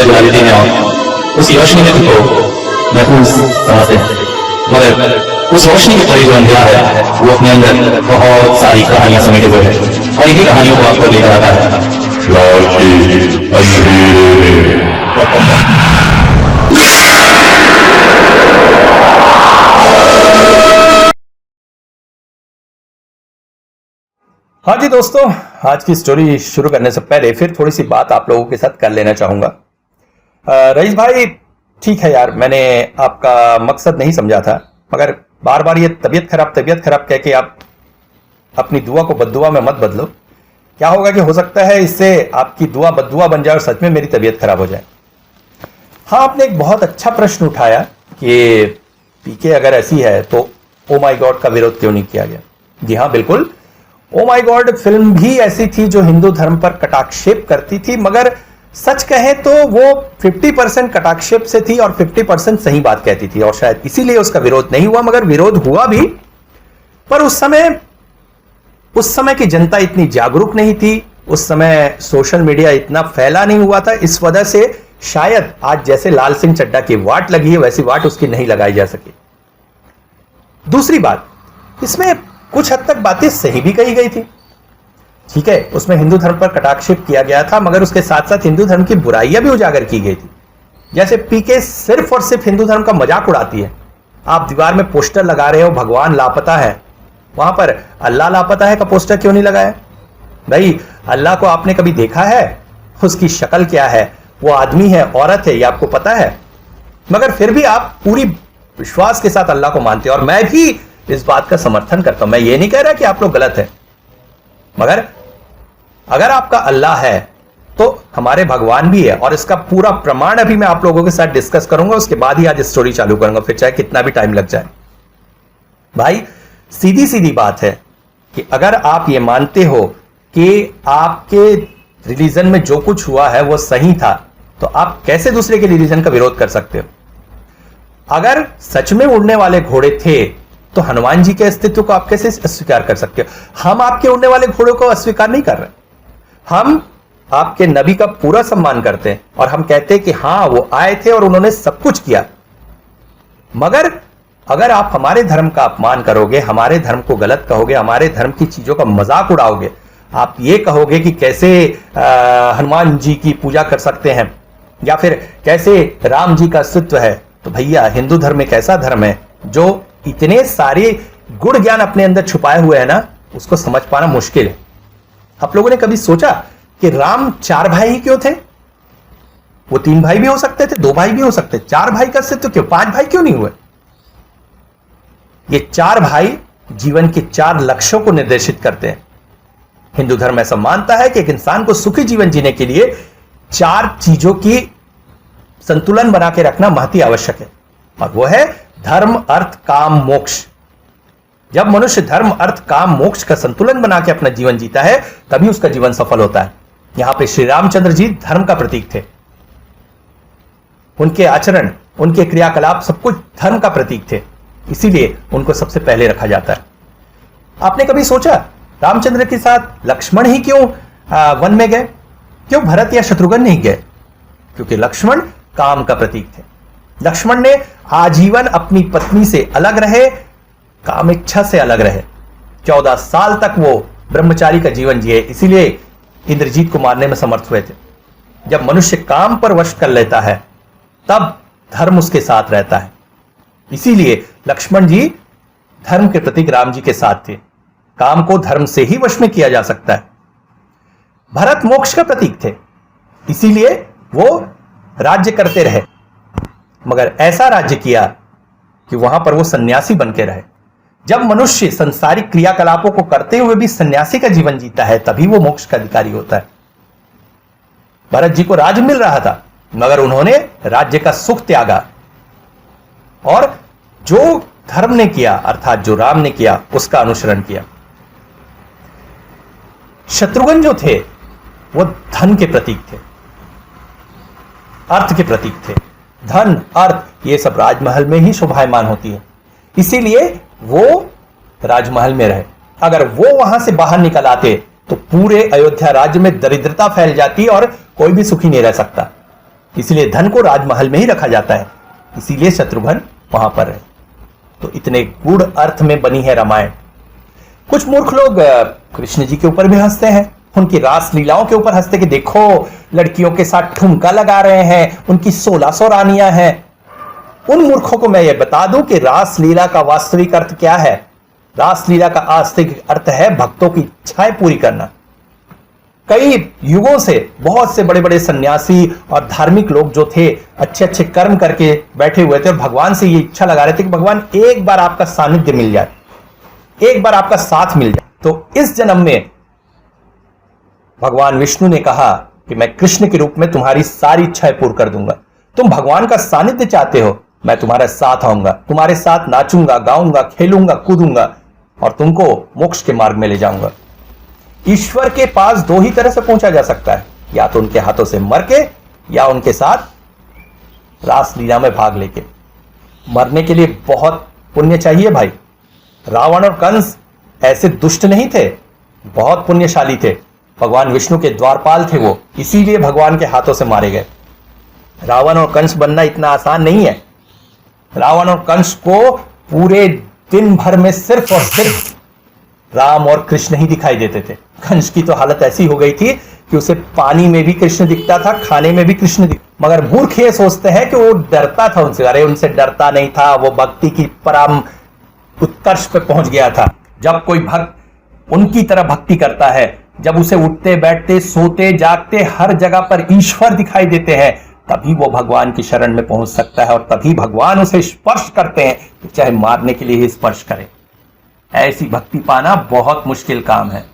सूरज जला देते हैं और उस रोशनी में तुमको महफूज समझते हैं, मगर उस रोशनी के करीब जो अंधेरा है वो अपने अंदर बहुत सारी कहानियां समेटे हुए है और इन्हीं कहानियों को आपको लेकर आता है लाल के अंधेरे। हाँ जी दोस्तों, आज की स्टोरी शुरू करने से पहले फिर थोड़ी सी बात आप लोगों के साथ कर लेना चाहूंगा। रईस भाई, ठीक है यार, मैंने आपका मकसद नहीं समझा था, मगर बार बार ये तबीयत खराब कह के आप अपनी दुआ को बद्दुआ में मत बदलो। क्या होगा कि हो सकता है इससे आपकी दुआ बद्दुआ बन जाए और सच में मेरी तबीयत खराब हो जाए। हाँ, आपने एक बहुत अच्छा प्रश्न उठाया कि पीके अगर ऐसी है तो ओ माई गॉड का विरोध क्यों नहीं किया गया। जी हाँ, बिल्कुल, ओ माई गॉड फिल्म भी ऐसी थी जो हिंदू धर्म पर कटाक्षेप करती थी, मगर सच कहें तो वो 50% कटाक्षेप से थी और 50% सही बात कहती थी, और शायद इसीलिए उसका विरोध नहीं हुआ। मगर विरोध हुआ भी, पर उस समय की जनता इतनी जागरूक नहीं थी, उस समय सोशल मीडिया इतना फैला नहीं हुआ था, इस वजह से शायद आज जैसे लाल सिंह चड्ढा की वाट लगी है वैसी वाट उसकी नहीं लगाई जा सकी। दूसरी बात, इसमें कुछ हद तक बातें सही भी कही गई थी। ठीक है, उसमें हिंदू धर्म पर कटाक्षेप किया गया था, मगर उसके साथ साथ हिंदू धर्म की बुराइयां भी उजागर की गई थी। जैसे पीके सिर्फ और सिर्फ हिंदू धर्म का मजाक उड़ाती है। आप दीवार में पोस्टर लगा रहे हो भगवान लापता है, वहां पर अल्लाह लापता है का पोस्टर क्यों नहीं लगाया? भाई, अल्लाह को आपने कभी देखा है? उसकी शक्ल क्या है? वो आदमी है, औरत है, ये आपको पता है? मगर फिर भी आप पूरी विश्वास के साथ अल्लाह को मानते हो, और मैं भी इस बात का समर्थन करता हूं। मैं ये नहीं कह रहा कि आप लोग गलत हैं, मगर अगर आपका अल्लाह है तो हमारे भगवान भी है, और इसका पूरा प्रमाण अभी मैं आप लोगों के साथ डिस्कस करूंगा, उसके बाद ही आज स्टोरी चालू करूंगा, फिर चाहे कितना भी टाइम लग जाए। भाई, सीधी सीधी बात है कि अगर आप ये मानते हो कि आपके रिलीजन में जो कुछ हुआ है वो सही था, तो आप कैसे दूसरे के रिलीजन का विरोध कर सकते हो? अगर सच में उड़ने वाले घोड़े थे तो हनुमान जी के अस्तित्व को आप कैसे अस्वीकार कर सकते हो? हम आपके उड़ने वाले घोड़ों को अस्वीकार नहीं कर रहे, हम आपके नबी का पूरा सम्मान करते हैं और हम कहते हैं कि हां, वो आए थे और उन्होंने सब कुछ किया। मगर अगर आप हमारे धर्म का अपमान करोगे, हमारे धर्म को गलत कहोगे, हमारे धर्म की चीजों का मजाक उड़ाओगे, आप ये कहोगे कि कैसे हनुमान जी की पूजा कर सकते हैं या फिर कैसे राम जी का अस्तित्व है, तो भैया, हिंदू धर्म एक ऐसा धर्म है जो इतने सारे गुण ज्ञान अपने अंदर छुपाए हुए हैं ना, उसको समझ पाना मुश्किल है। आप लोगों ने कभी सोचा कि राम 4 भाई ही क्यों थे? वो 3 भाई भी हो सकते थे, 2 भाई भी हो सकते, 4 भाई का अस्तित्व क्यों? 5 भाई क्यों नहीं हुए? ये 4 भाई जीवन के 4 लक्ष्यों को निर्देशित करते हैं। हिंदू धर्म ऐसा मानता है कि एक इंसान को सुखी जीवन जीने के लिए 4 चीजों की संतुलन बना के रखना महती आवश्यक है, और वो है धर्म, अर्थ, काम, मोक्ष। जब मनुष्य धर्म, अर्थ, काम, मोक्ष का संतुलन बना के अपना जीवन जीता है, तभी उसका जीवन सफल होता है। यहां पे श्री रामचंद्र जी धर्म का प्रतीक थे। उनके आचरण, उनके क्रियाकलाप सब कुछ धर्म का प्रतीक थे, इसीलिए उनको सबसे पहले रखा जाता है। आपने कभी सोचा रामचंद्र के साथ लक्ष्मण ही क्यों वन में गए? क्यों भरत या शत्रुघ्न नहीं गए? क्योंकि लक्ष्मण काम का प्रतीक थे। लक्ष्मण ने आजीवन अपनी पत्नी से अलग रहे, काम इच्छा से अलग रहे। 14 साल तक वो ब्रह्मचारी का जीवन जिए, इसीलिए इंद्रजीत को मारने में समर्थ हुए थे। जब मनुष्य काम पर वश कर लेता है, तब धर्म उसके साथ रहता है। इसीलिए लक्ष्मण जी धर्म के प्रतीक राम जी के साथ थे। काम को धर्म से ही वश में किया जा सकता है। भरत मोक्ष का प्रतीक थे, इसीलिए वो राज्य करते रहे, मगर ऐसा राज्य किया कि वहां पर वो सन्यासी बन के रहे। जब मनुष्य संसारिक क्रियाकलापों को करते हुए भी सन्यासी का जीवन जीता है, तभी वो मोक्ष का अधिकारी होता है। भरत जी को राज्य मिल रहा था, मगर उन्होंने राज्य का सुख त्यागा और जो धर्म ने किया, अर्थात जो राम ने किया, उसका अनुसरण किया। शत्रुघ्न जो थे वो धन के प्रतीक थे, अर्थ के प्रतीक थे। धन, अर्थ, ये सब राजमहल में ही शोभायमान होती है, इसीलिए वो राजमहल में रहे। अगर वो वहां से बाहर निकल आते तो पूरे अयोध्या राज्य में दरिद्रता फैल जाती और कोई भी सुखी नहीं रह सकता। इसीलिए धन को राजमहल में ही रखा जाता है, इसीलिए शत्रुघ्न वहां पर है। तो इतने गूढ़ अर्थ में बनी है रामायण। कुछ मूर्ख लोग कृष्ण जी के ऊपर भी हंसते हैं, उनकी रास लीलाओं के ऊपर हंसते कि देखो लड़कियों के साथ ठुमका लगा रहे हैं, उनकी 1600 रानियां हैं। उन मूर्खों को मैं ये बता दूं कि रास लीला का वास्तविक अर्थ क्या है। रास लीला का वास्तविक अर्थ है भक्तों की इच्छाएं पूरी करना। कई युगों से बहुत से बड़े बड़े सन्यासी और धार्मिक लोग जो थे अच्छे अच्छे कर्म करके बैठे हुए थे और भगवान से ये इच्छा लगा रहे थे कि भगवान एक बार आपका सानिध्य मिल जाए, एक बार आपका साथ मिल जाए। तो इस जन्म में भगवान विष्णु ने कहा कि मैं कृष्ण के रूप में तुम्हारी सारी इच्छाएं पूर्ण कर दूंगा। तुम भगवान का सानिध्य चाहते हो, मैं तुम्हारे साथ आऊंगा, तुम्हारे साथ नाचूंगा, गाऊंगा, खेलूंगा, कूदूंगा और तुमको मोक्ष के मार्ग में ले जाऊंगा। ईश्वर के पास दो ही तरह से पहुंचा जा सकता है, या तो उनके हाथों से मर के या उनके साथ रास लीला में भाग लेके। मरने के लिए बहुत पुण्य चाहिए भाई। रावण और कंस ऐसे दुष्ट नहीं थे, बहुत पुण्यशाली थे। भगवान विष्णु के द्वारपाल थे वो, इसीलिए भगवान के हाथों से मारे गए। रावण और कंस बनना इतना आसान नहीं है। रावण और कंस को पूरे दिन भर में सिर्फ और सिर्फ राम और कृष्ण ही दिखाई देते थे। कंस की तो हालत ऐसी हो गई थी कि उसे पानी में भी कृष्ण दिखता था, खाने में भी कृष्ण दिखता। मगर मूर्ख ये सोचते हैं कि वो डरता था उनसे। अरे उनसे डरता नहीं था, वो भक्ति की परम उत्कर्ष पे पहुंच गया था। जब कोई भक्त उनकी तरह भक्ति करता है, जब उसे उठते बैठते सोते जागते हर जगह पर ईश्वर दिखाई देते हैं, तभी वो भगवान की शरण में पहुंच सकता है और तभी भगवान उसे स्पर्श करते हैं, चाहे मारने के लिए ही स्पर्श करें। ऐसी भक्ति पाना बहुत मुश्किल काम है।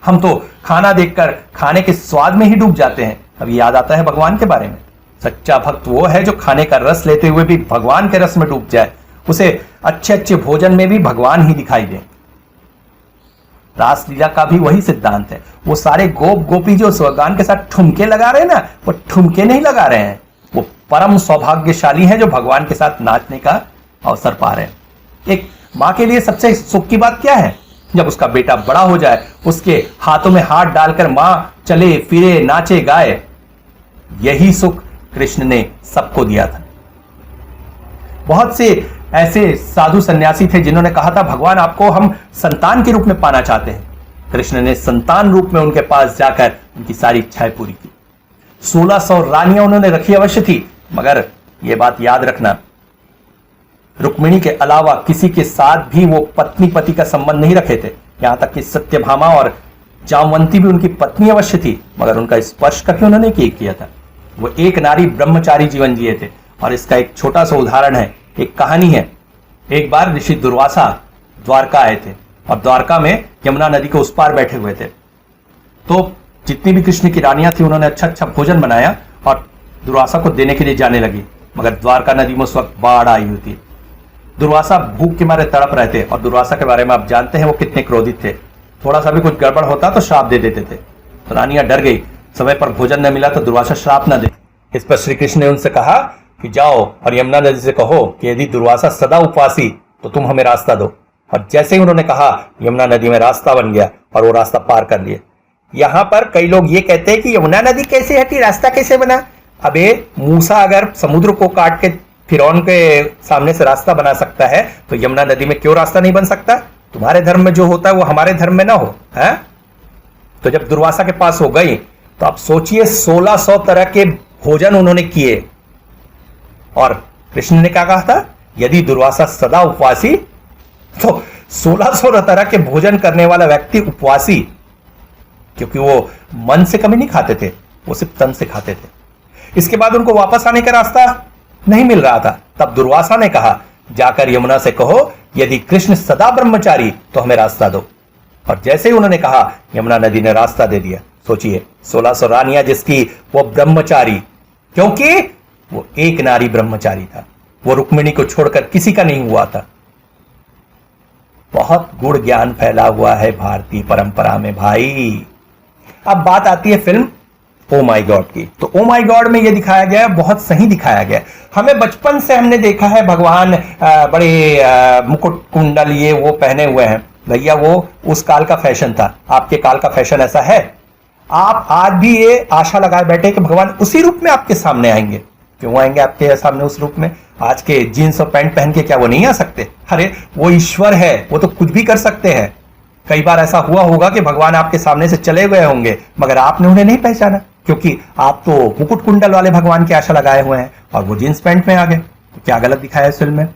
हम तो खाना देखकर खाने के स्वाद में ही डूब जाते हैं, अभी याद आता है भगवान के बारे में। सच्चा भक्त वो है जो खाने का रस लेते हुए भी भगवान के रस में डूब जाए, उसे अच्छे अच्छे भोजन में भी भगवान ही दिखाई दे। रास लीला का भी वही सिद्धांत है। वो सारे गोप गोपी जो भगवान के साथ ठुमके लगा रहे हैं ना, वो ठुमके नहीं लगा रहे हैं, वो परम सौभाग्यशाली हैं जो भगवान के साथ नाचने का अवसर पा रहे हैं। एक मां के लिए सबसे सुख की बात क्या है? जब उसका बेटा बड़ा हो जाए, उसके हाथों में हाथ डालकर मां चले फिरे नाचे गाए। यही सुख कृष्ण ने सबको दिया था। बहुत से ऐसे साधु सन्यासी थे जिन्होंने कहा था भगवान आपको हम संतान के रूप में पाना चाहते हैं। कृष्ण ने संतान रूप में उनके पास जाकर उनकी सारी इच्छाएं पूरी की। 1600 रानियां उन्होंने रखी अवश्य थी, मगर यह बात याद रखना, रुक्मिणी के अलावा किसी के साथ भी वो पत्नी पति का संबंध नहीं रखे थे। यहां तक कि सत्यभामा और जामवंती भी उनकी पत्नी अवश्य थी, मगर उनका स्पर्श कभी उन्होंने किया था। वो एक नारी ब्रह्मचारी जीवन जिए थे। और इसका एक छोटा सा उदाहरण है, एक कहानी है। एक बार ऋषि दुर्वासा द्वारका आए थे और द्वारका में यमुना नदी के उस पार बैठे हुए थे। तो जितनी भी कृष्ण की रानियां थी उन्होंने अच्छा अच्छा भोजन बनाया और दुर्वासा को देने के लिए जाने लगी, मगर द्वारका नदी में उस वक्त बाढ़ आई हुई थी। दुर्वासा भूख के मारे तड़प रहे थे और दुर्वासा के बारे में आप जानते हैं वो कितने क्रोधित थे। थोड़ा सा भी कुछ गड़बड़ होता तो श्राप दे देते थे। तो रानियां डर गई, समय पर भोजन न मिला तो दुर्वासा श्राप न दे। इस पर श्री कृष्ण ने उनसे कहा कि जाओ और यमुना नदी से कहो कि यदि दुर्वासा सदा उपवासी तो तुम हमें रास्ता दो। और जैसे ही उन्होंने कहा, यमुना नदी में रास्ता बन गया और वो रास्ता पार कर लिए। यहां पर कई लोग ये कहते हैं कि यमुना नदी कैसे हटी, रास्ता कैसे बना? अबे मूसा अगर समुद्र को काट के फिरौन के सामने से रास्ता बना सकता है तो यमुना नदी में क्यों रास्ता नहीं बन सकता? तुम्हारे धर्म में जो होता है वो हमारे धर्म में ना हो है? तो जब दुर्वासा के पास हो गई तो आप सोचिए 1600 तरह के भोजन उन्होंने किए। और कृष्ण ने क्या कहा था? यदि दुर्वासा सदा उपवासी तो 1600 तरह के भोजन करने वाला व्यक्ति उपवासी, क्योंकि वो मन से कभी नहीं खाते थे, वो सिर्फ तन से खाते थे। इसके बाद उनको वापस आने का रास्ता नहीं मिल रहा था। तब दुर्वासा ने कहा, जाकर यमुना से कहो यदि कृष्ण सदा ब्रह्मचारी तो हमें रास्ता दो। और जैसे ही उन्होंने कहा, यमुना नदी ने रास्ता दे दिया। सोचिए 1600 रानियां जिसकी, वो ब्रह्मचारी, क्योंकि वो एक नारी ब्रह्मचारी था। वो रुक्मिणी को छोड़कर किसी का नहीं हुआ था। बहुत गुड़ ज्ञान फैला हुआ है भारतीय परंपरा में भाई। अब बात आती है फिल्म ओ माई गॉड की। तो ओ माई गॉड में ये दिखाया गया है, बहुत सही दिखाया गया है। हमें बचपन से हमने देखा है भगवान बड़े मुकुट कुंडल ये वो पहने हुए हैं। भैया वो उस काल का फैशन था, आपके काल का फैशन ऐसा है? आप आज भी ये आशा लगाए बैठे कि भगवान उसी रूप में आपके सामने आएंगे। क्यों आएंगे आपके सामने उस रूप में? आज के जीन्स और पैंट पहन के क्या वो नहीं आ सकते? अरे वो ईश्वर है, वो तो कुछ भी कर सकते हैं। कई बार ऐसा हुआ होगा कि भगवान आपके सामने से चले गए होंगे, मगर आपने उन्हें नहीं पहचाना, क्योंकि आप तो मुकुट कुंडल वाले भगवान की आशा लगाए हुए हैं और वो जींस पैंट में आ गए। तो क्या गलत दिखाया इस फिल्म में?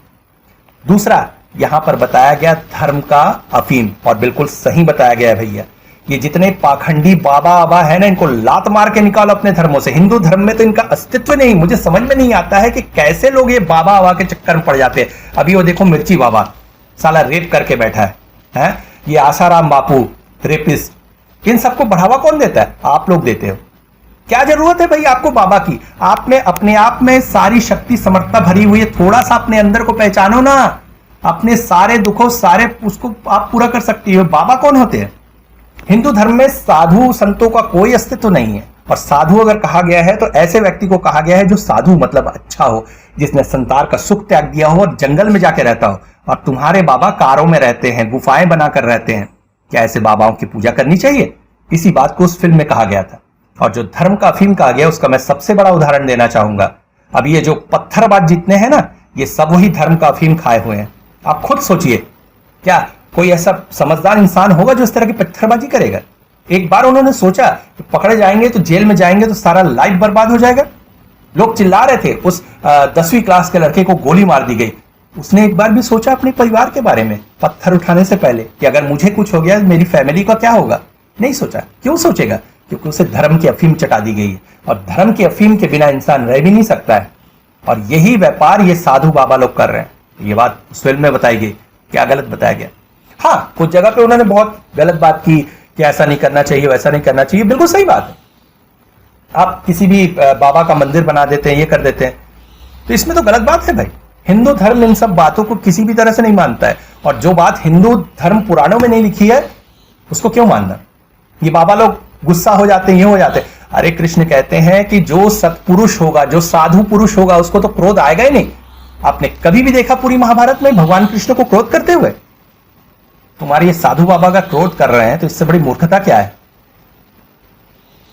दूसरा, यहां पर बताया गया धर्म का अफीम, और बिल्कुल सही बताया गया है भैया। ये जितने पाखंडी बाबा आबा है ना, इनको लात मार के निकालो अपने धर्मों से। हिंदू धर्म में तो इनका अस्तित्व नहीं। मुझे समझ में नहीं आता है कि कैसे लोग ये बाबा आबा के चक्कर में पड़ जाते हैं। अभी वो देखो मिर्ची बाबा साला रेप करके बैठा है? ये आसाराम बापू रेपिस्ट, इन सबको बढ़ावा कौन देता है? आप लोग देते हो। क्या जरूरत है भाई आपको बाबा की? आप में अपने आप में सारी शक्ति समर्थता भरी हुई है, थोड़ा सा अपने अंदर को पहचानो ना। अपने सारे दुखों सारे उसको आप पूरा कर सकती हो। बाबा कौन होते हैं? हिंदू धर्म में साधु संतों का कोई अस्तित्व नहीं है। और साधु अगर कहा गया है तो ऐसे व्यक्ति को कहा गया है जो साधु मतलब अच्छा हो, जिसने संसार का सुख त्याग दिया हो और जंगल में जाके रहता हो। और तुम्हारे बाबा कारों में रहते हैं, गुफाएं बनाकर रहते हैं। क्या ऐसे बाबाओं की पूजा करनी चाहिए? इसी बात को उस फिल्म में कहा गया था। और जो धर्म का अफीम कहा गया उसका मैं सबसे बड़ा उदाहरण देना चाहूंगा। अब ये जो पत्थरबाज जितने हैं ना, ये सब वही धर्म का अफीम खाए हुए हैं। आप खुद सोचिए, क्या कोई ऐसा समझदार इंसान होगा जो इस तरह की पत्थरबाजी करेगा? एक बार उन्होंने सोचा कि पकड़े जाएंगे तो जेल में जाएंगे तो सारा लाइफ बर्बाद हो जाएगा। लोग चिल्ला रहे थे, उस 10वीं क्लास के लड़के को गोली मार दी गई। उसने एक बार भी सोचा अपने परिवार के बारे में पत्थर उठाने से पहले कि अगर मुझे कुछ हो गया मेरी फैमिली का क्या होगा? नहीं सोचा। क्यों सोचेगा? क्योंकि उसे धर्म की अफीम चटा दी गई है, और धर्म की अफीम के बिना इंसान रह भी नहीं सकता है। और यही व्यापार ये साधु बाबा लोग कर रहे हैं। ये बात उस फिल्म में बताई गई। क्या गलत बताया गया? हाँ, कुछ जगह पे उन्होंने बहुत गलत बात की कि ऐसा नहीं करना चाहिए, वैसा नहीं करना चाहिए। बिल्कुल सही बात है। आप किसी भी बाबा का मंदिर बना देते हैं, ये कर देते हैं, तो इसमें तो गलत बात है भाई। हिंदू धर्म इन सब बातों को किसी भी तरह से नहीं मानता है। और जो बात हिंदू धर्म पुराणों में नहीं लिखी है उसको क्यों मानना? ये बाबा लोग गुस्सा हो जाते हैं, ये हो जाते हैं। अरे कृष्ण कहते हैं कि जो सत्पुरुष होगा, जो साधु पुरुष होगा, उसको तो क्रोध आएगा ही नहीं। आपने कभी भी देखा पूरी महाभारत में भगवान कृष्ण को क्रोध करते हुए? तुम्हारे ये साधु बाबा का क्रोध कर रहे हैं तो इससे बड़ी मूर्खता क्या है?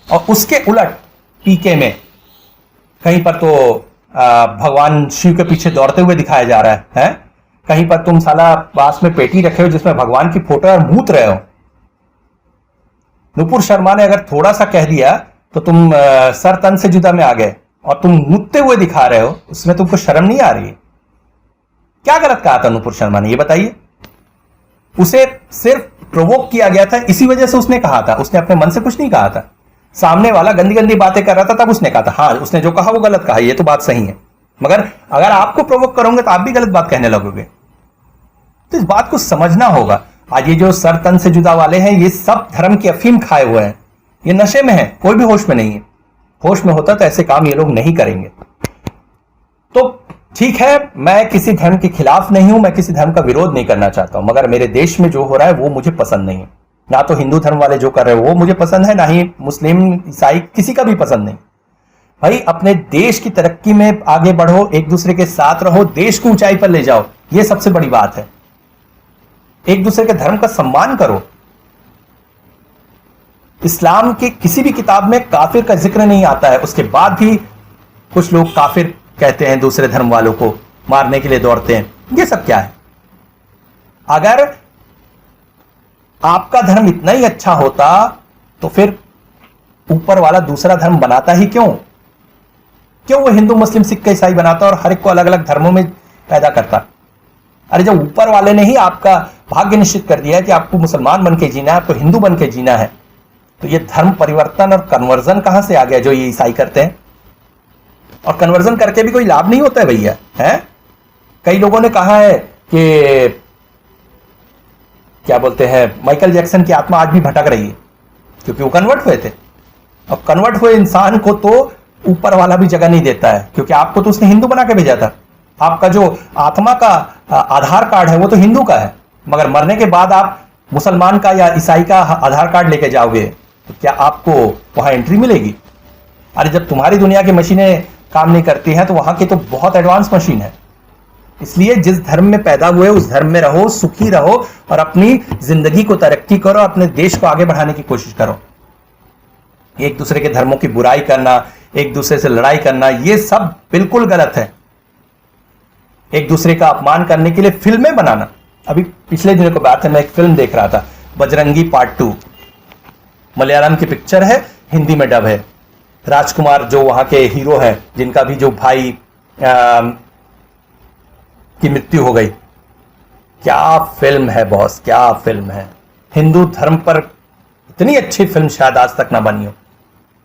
और उसके उलट पीके में कहीं पर तो भगवान शिव के पीछे दौड़ते हुए दिखाया जा रहा है? कहीं पर तुम साला पास में पेटी रखे हो जिसमें भगवान की फोटो और मूत रहे हो। नुपुर शर्मा ने अगर थोड़ा सा कह दिया तो तुम सर तन से जुदा में आ गए, और तुम मूतते हुए दिखा रहे हो। उसमें तुमको शर्म नहीं आ रही? क्या गलत कहा था नुपुर शर्मा ने, ये बताइए। उसे सिर्फ प्रोवोक किया गया था, इसी वजह से उसने कहा था। उसने अपने मन से कुछ नहीं कहा था। सामने वाला गंदी गंदी बातें कर रहा था तब उसने कहा था। हाँ, उसने जो कहा वो गलत कहा, ये तो बात सही है। मगर अगर आपको प्रोवोक करोगे तो आप भी गलत बात कहने लगोगे। तो इस बात को समझना होगा। आज ये जो सर तन से जुदा वाले हैं, ये सब धर्म की अफीम खाए हुए हैं। ये नशे में है, कोई भी होश में नहीं है। होश में होता तो ऐसे काम ये लोग नहीं करेंगे। तो ठीक है, मैं किसी धर्म के खिलाफ नहीं हूं, मैं किसी धर्म का विरोध नहीं करना चाहता हूं, मगर मेरे देश में जो हो रहा है वो मुझे पसंद नहीं है। ना तो हिंदू धर्म वाले जो कर रहे हैं वो मुझे पसंद है, ना ही मुस्लिम ईसाई, किसी का भी पसंद नहीं। भाई अपने देश की तरक्की में आगे बढ़ो, एक दूसरे के साथ रहो, देश को ऊंचाई पर ले जाओ, ये सबसे बड़ी बात है। एक दूसरे के धर्म का सम्मान करो। इस्लाम के किसी भी किताब में काफिर का जिक्र नहीं आता है, उसके बाद भी कुछ लोग काफिर कहते हैं, दूसरे धर्म वालों को मारने के लिए दौड़ते हैं। ये सब क्या है? अगर आपका धर्म इतना ही अच्छा होता तो फिर ऊपर वाला दूसरा धर्म बनाता ही क्यों? क्यों वो हिंदू मुस्लिम सिख ईसाई बनाता और हर एक को अलग अलग धर्मों में पैदा करता? अरे जब ऊपर वाले ने ही आपका भाग्य निश्चित कर दिया है कि आपको मुसलमान बन के जीना है, आपको हिंदू बन के जीना है, तो ये धर्म परिवर्तन और कन्वर्जन कहां से आ गया जो ये ईसाई करते हैं? और कन्वर्जन करके भी कोई लाभ नहीं होता है भैया, है? कई लोगों ने कहा है कि क्या बोलते हैं, माइकल जैक्सन की आत्मा आज भी भटक रही है क्योंकि वो कन्वर्ट हुए थे। और कन्वर्ट हुए इंसान को तो ऊपर वाला भी जगह नहीं देता है, क्योंकि आपको तो उसने हिंदू बना के भेजा था। आपका जो आत्मा का आधार कार्ड है वो तो हिंदू का है, मगर मरने के बाद आप मुसलमान का या ईसाई का आधार कार्ड लेके जाओगे तो क्या आपको वहां एंट्री मिलेगी? अरे जब तुम्हारी दुनिया की मशीनें काम नहीं करती हैं तो वहां की तो बहुत एडवांस मशीन है। इसलिए जिस धर्म में पैदा हुए उस धर्म में रहो, सुखी रहो और अपनी जिंदगी को तरक्की करो, अपने देश को आगे बढ़ाने की कोशिश करो। एक दूसरे के धर्मों की बुराई करना, एक दूसरे से लड़ाई करना, ये सब बिल्कुल गलत है। एक दूसरे का अपमान करने के लिए फिल्में बनाना। अभी पिछले दिनों की बात है, मैं एक फिल्म देख रहा था, बजरंगी पार्ट 2, मलयालम की पिक्चर है, हिंदी में डब है। राजकुमार जो वहां के हीरो हैं, जिनका भी जो भाई की मृत्यु हो गई। क्या फिल्म है बॉस, क्या फिल्म है। हिंदू धर्म पर इतनी अच्छी फिल्म शायद आज तक ना बनी हो।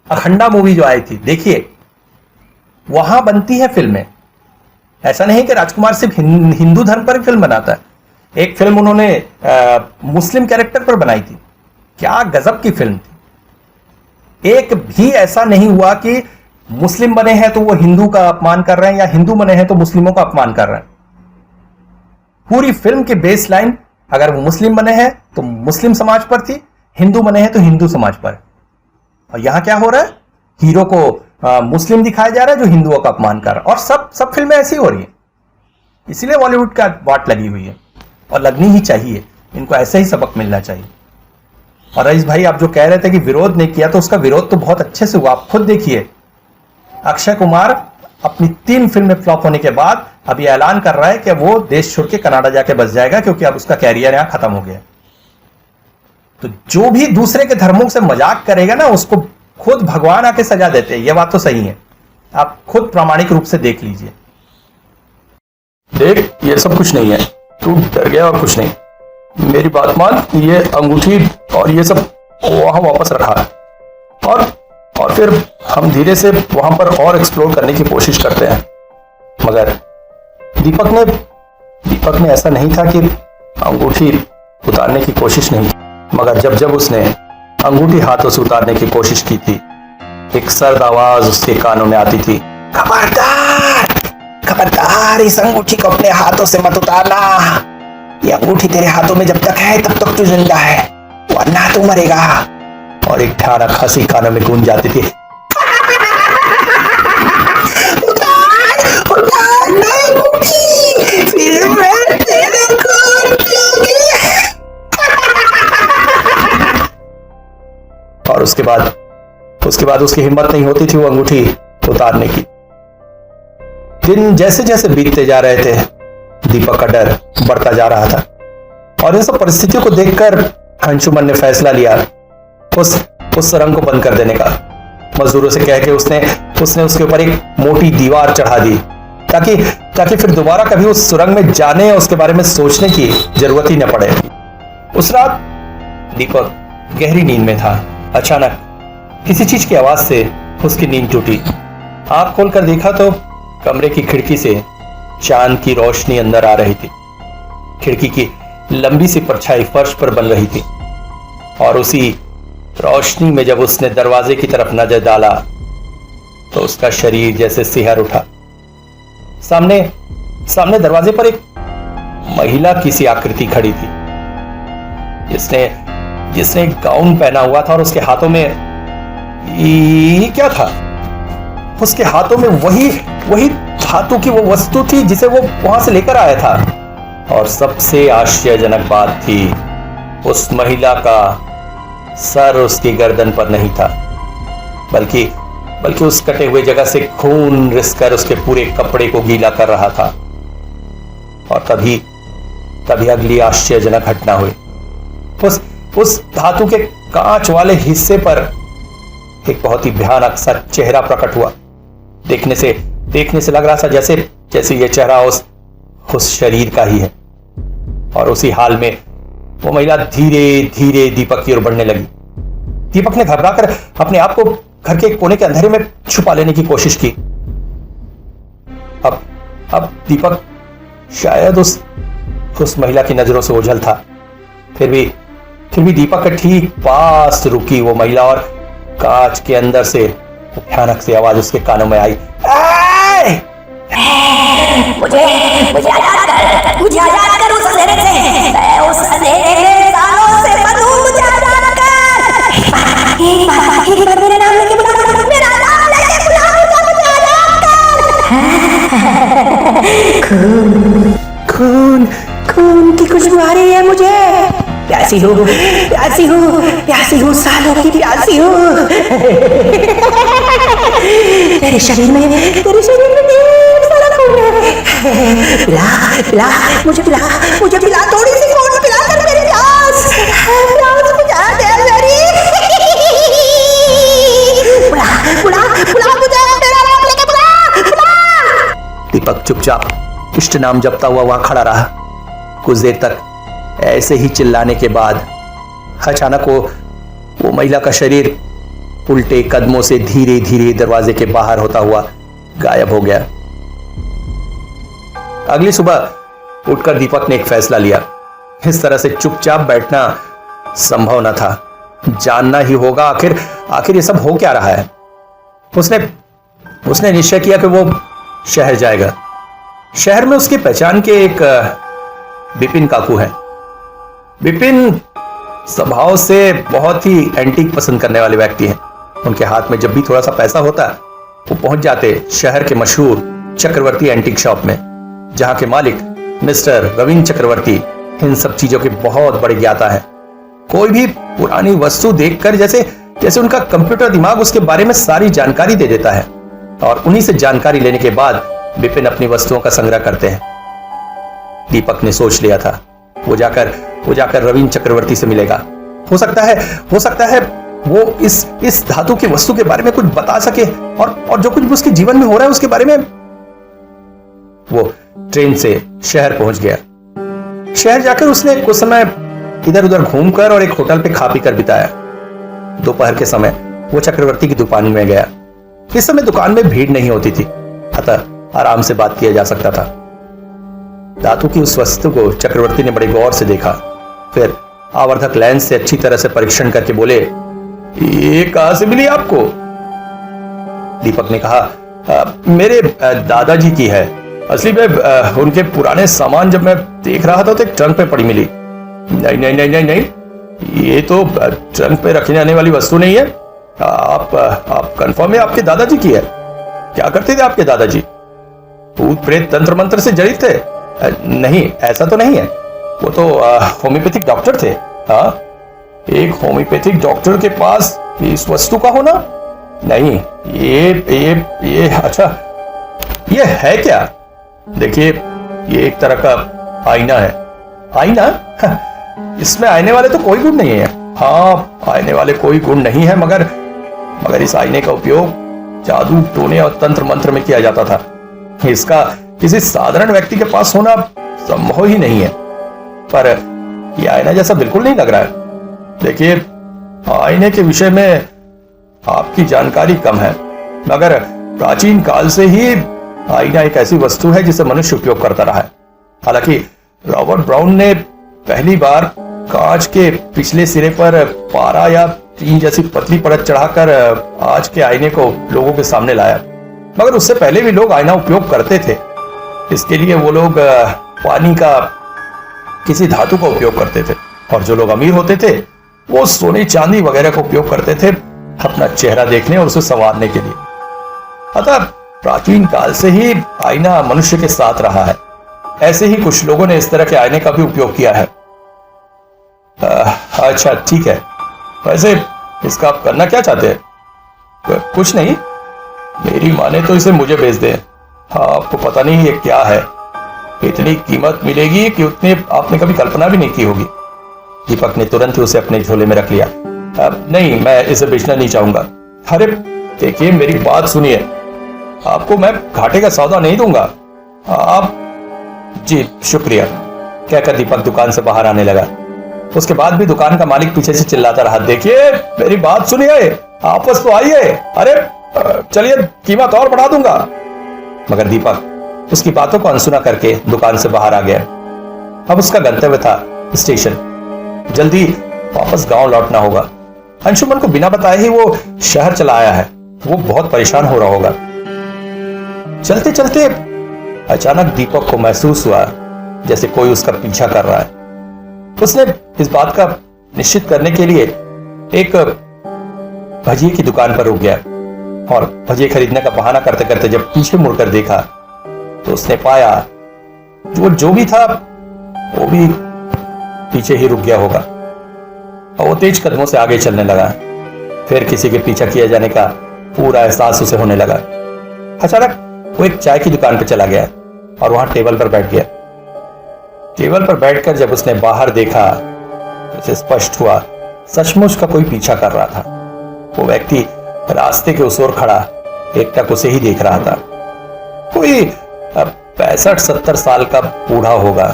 अखंडा मूवी जो आई थी, देखिए वहां बनती है फिल्में। ऐसा नहीं कि राजकुमार सिर्फ हिंदू धर्म पर फिल्म बनाता है। एक फिल्म उन्होंने मुस्लिम कैरेक्टर पर बनाई थी, क्या गजब की फिल्म थी। एक भी ऐसा नहीं हुआ कि मुस्लिम बने हैं तो वो हिंदू का अपमान कर रहे हैं, या हिंदू बने हैं तो मुस्लिमों का अपमान कर रहे हैं। पूरी फिल्म की बेस लाइन, अगर वो मुस्लिम बने हैं तो मुस्लिम समाज पर थी, हिंदू बने हैं तो हिंदू समाज पर। और यहां क्या हो रहा है, हीरो को मुस्लिम दिखाया जा रहा है जो हिंदुओं का अपमान कर रहा है। और सब फिल्में ऐसी हो रही है, इसीलिए बॉलीवुड का वाट लगी हुई है, और लगनी ही चाहिए। इनको ऐसे ही सबक मिलना चाहिए। और रईस भाई, आप जो कह रहे थे कि विरोध नहीं किया, तो उसका विरोध तो बहुत अच्छे से हुआ। आप खुद देखिए, अक्षय कुमार अपनी 3 फिल्में फ्लॉप होने के बाद अभी ऐलान कर रहा है कि वो देश छोड़ के कनाडा जाके बस जाएगा, क्योंकि अब उसका कैरियर यहां खत्म हो गया। तो जो भी दूसरे के धर्मों से मजाक करेगा ना, उसको खुद भगवान आके सजा देते हैं। यह बात तो सही है, आप खुद प्रामाणिक रूप से देख लीजिए। देख, ये सब कुछ नहीं है, तू डर गया और कुछ नहीं। मेरी बात मान, ये अंगूठी और ये सब वहां वापस रखा है, और फिर हम धीरे से वहां पर और एक्सप्लोर करने की कोशिश करते हैं। मगर दीपक ने ऐसा नहीं था कि अंगूठी उतारने की कोशिश नहीं की, मगर जब उसने अंगूठी हाथों से उतारने की कोशिश की थी, एक सर्द आवाज उसके कानों में आती थी, खबरदार खबरदार, इस अंगूठी को अपने हाथों से मत उतारना। ये अंगूठी तेरे हाथों में जब तक है तब तक तू जिंदा है, वरना तू मरेगा। और एक भयानक हंसी कानों में गूंज जाती थी। और उसके बाद उसकी हिम्मत नहीं होती थी वो अंगूठी उतारने की। दिन जैसे जैसे बीतते जा रहे थे, दीपक का डर बढ़ता जा रहा था। और इन सब परिस्थितियों को देखकर अंशुमन ने फैसला लिया उस सुरंग को बंद कर देने का। मजदूरों से कह के उसने उसके ऊपर एक मोटी दीवार चढ़ा दी, ताकि फिर दोबारा कभी उस सुरंग में जाने या उसके बारे में सोचने की जरूरत ही न पड़े। उस रात दीपक गहरी नींद में था। अचानक किसी चीज की आवाज से उसकी नींद टूटी। आंख खोलकर देखा तो कमरे की खिड़की से चांद की रोशनी अंदर आ रही थी। खिड़की की लंबी सी परछाई फर्श पर बन रही थी, और उसी रोशनी में जब उसने दरवाजे की तरफ नजर डाला तो उसका शरीर जैसे सिहर उठा। सामने दरवाजे पर एक महिला की सी आकृति खड़ी थी, जिसने एक गाउन पहना हुआ था, और उसके हाथों में ये क्या था? उसके हाथों में वही धातु की वो वस्तु थी जिसे वो वहां से लेकर आया था। और सबसे आश्चर्यजनक बात थी, उस महिला का सर उसकी गर्दन पर नहीं था, बल्कि उस कटे हुए जगह से खून रिसकर उसके पूरे कपड़े को गीला कर रहा था। और तभी अगली आश्चर्यजनक घटना हुई। उस धातु के कांच वाले हिस्से पर एक बहुत ही भयानक सा चेहरा प्रकट हुआ। देखने से लग रहा था जैसे ये चेहरा उस शरीर का ही है। और उसी हाल में वो महिला धीरे धीरे दीपक की ओर बढ़ने लगी। दीपक ने घबराकर अपने आप को घर के कोने के अंधेरे में छुपा लेने की कोशिश की। अब दीपक शायद उस महिला की नजरों से ओझल था। फिर भी दीपक के ठीक पास रुकी वो महिला, और कांच के अंदर से भयानक सी आवाज उसके कानों में आई, मुझे आजाद कर उस अंधेरे से। मैं उस अंधेरे में सालों से बंद हूं, मुझे आजाद कर। एक बार मेरा नाम लेके बुला, मेरा नाम लेके बुला, मुझे आजाद कर। खून की खुशबू आ रही है मुझे। प्यासी हूँ, प्यासी हूँ, प्यासी हूँ, सालों की प्यासी हूँ। तेरे शरीर में ढेर सारा खून है। पिला पिला मुझे पिला, मुझे पिला, थोड़ी सी खून पिला कर मेरी प्यास बुझा दे मेरी। बुला बुला बुला मुझे, मेरा नाम लेके बुला बुला। दीपक चुपचाप इष्ट नाम जपता हुआ वहां खड़ा रहा। कुछ देर तक ऐसे ही चिल्लाने के बाद अचानक वो महिला का शरीर उल्टे कदमों से धीरे धीरे दरवाजे के बाहर होता हुआ गायब हो गया। अगली सुबह उठकर दीपक ने एक फैसला लिया। इस तरह से चुपचाप बैठना संभव न था, जानना ही होगा आखिर ये सब हो क्या रहा है। उसने निश्चय किया कि वो शहर जाएगा। शहर में उसकी पहचान के एक विपिन काकू हैं। विपिन स्वभाव से बहुत ही एंटीक पसंद करने वाले व्यक्ति हैं। उनके हाथ में जब भी थोड़ा सा पैसा होता वो पहुंच जाते शहर के मशहूर चक्रवर्ती एंटीक शॉप में, जहां के मालिक मिस्टर रविंद्र चक्रवर्ती इन सब चीजों के बहुत बड़े ज्ञाता हैं। कोई भी पुरानी वस्तु देखकर जैसे उनका कंप्यूटर दिमाग उसके बारे में सारी जानकारी दे देता है, और उन्हीं से जानकारी लेने के बाद विपिन अपनी वस्तुओं का संग्रह करते हैं। दीपक ने सोच लिया था वो जाकर रविंद्र चक्रवर्ती से मिलेगा। हो सकता है वो इस धातु की वस्तु के बारे में कुछ बता सके, और जो कुछ भी उसके जीवन में हो रहा है उसके बारे में। वो ट्रेन से शहर पहुंच गया। शहर जाकर उसने कुछ समय इधर उधर घूमकर और एक होटल पे खा पी कर बिताया। दोपहर के समय वो चक्रवर्ती की दुकान में गया। इस समय दुकान में भीड़ नहीं होती थी, अतः आराम से बात किया जा सकता था। धातु की उस वस्तु को चक्रवर्ती ने बड़े गौर से देखा, फिर आवर्धक लेंस से अच्छी तरह से परीक्षण करके बोले, ये कहां से मिली आपको? दीपक ने कहा, मेरे दादाजी की है। असली में उनके पुराने सामान जब मैं देख रहा था तो एक ट्रंक पे पड़ी मिली। नहीं नहीं नहीं नहीं नहीं, ये तो ट्रंक पे रखने आने वाली वस्तु नहीं है। आप कंफर्म है आपके दादाजी की है? क्या करते थे आपके दादाजी? भूत प्रेत तंत्र मंत्र से जड़ित थे? नहीं, ऐसा तो नहीं है। वो तो होम्योपैथिक डॉक्टर थे। हाँ, एक होम्योपैथिक डॉक्टर के पास इस वस्तु का होना? नहीं, ये अच्छा, ये है क्या? देखिए, ये एक तरह का आईना है। आईना? इसमें आईने वाले तो कोई गुण नहीं है। हाँ, आईने वाले कोई गुण नहीं है, मगर इस आईने का उपयोग जादू टोने और तंत्र मंत्र में किया जाता था। इसका किसी साधारण व्यक्ति के पास होना संभव ही नहीं है। पर यह आईना जैसा बिल्कुल नहीं लग रहा है। देखिए, आईने के विषय में आपकी जानकारी कम है, मगर प्राचीन काल से ही आईना एक ऐसी वस्तु है जिसे मनुष्य उपयोग करता रहा है। हालांकि रॉबर्ट ब्राउन ने पहली बार कांच के पिछले सिरे पर पारा या टीन जैसी पतली परत चढ़ाकर आज के आईने को लोगों के सामने लाया, मगर उससे पहले भी लोग आईना उपयोग करते थे। इसके लिए वो लोग पानी का किसी धातु का उपयोग करते थे, और जो लोग अमीर होते थे वो सोने चांदी वगैरह का उपयोग करते थे अपना चेहरा देखने और उसे संवारने के लिए। अतः प्राचीन काल से ही आईना मनुष्य के साथ रहा है। ऐसे ही कुछ लोगों ने इस तरह के आईने का भी उपयोग किया है। अच्छा, ठीक है। वैसे इसका आप करना क्या चाहते हैं? कुछ नहीं, मेरी माने तो इसे मुझे बेच दे। हाँ, आपको पता नहीं ये क्या है। इतनी कीमत मिलेगी कि उतनी आपने कभी कल्पना भी नहीं की होगी। दीपक ने तुरंत ही उसे अपने झोले में रख लिया। नहीं, मैं इसे बेचना नहीं चाहूंगा। अरे देखिए, मेरी बात सुनिए, आपको मैं घाटे का सौदा नहीं दूंगा। आप जी शुक्रिया, कहकर दीपक दुकान से बाहर आने लगा। उसके बाद भी दुकान का मालिक पीछे से चिल्लाता रहा, देखिए मेरी बात सुनिए, आपस तो आइए। अरे चलिए, कीमत और बढ़ा दूंगा। मगर दीपक उसकी बातों को अनसुना करके दुकान से बाहर आ गया। अब उसका गंतव्य था स्टेशन। जल्दी वापस गांव लौटना होगा। अंशुमन को बिना बताए ही वो शहर चला आया है। वो बहुत परेशान हो रहा होगा। चलते चलते अचानक दीपक को महसूस हुआ जैसे कोई उसका पीछा कर रहा है। उसने इस बात का निश्चित करने के लिए एक भजिए की दुकान पर रुक गया, और भजिए खरीदने का बहाना करते करते जब पीछे मुड़कर देखा तो उसने पाया वो जो भी था वो भी पीछे ही रुक गया होगा। और वो तेज कदमों से आगे चलने लगा। फिर किसी के पीछा किए जाने का पूरा एहसास उसे होने लगा। अचानक वो एक चाय की दुकान पर चला गया और वहां टेबल पर बैठ गया। टेबल पर बैठकर जब उसने बाहर देखा तो उसे स्पष्ट हुआ सचमुच का कोई पीछा कर रहा था। वो व्यक्ति रास्ते के उस ओर खड़ा एकटक उसे ही देख रहा था। कोई 65-70 साल का बूढ़ा होगा।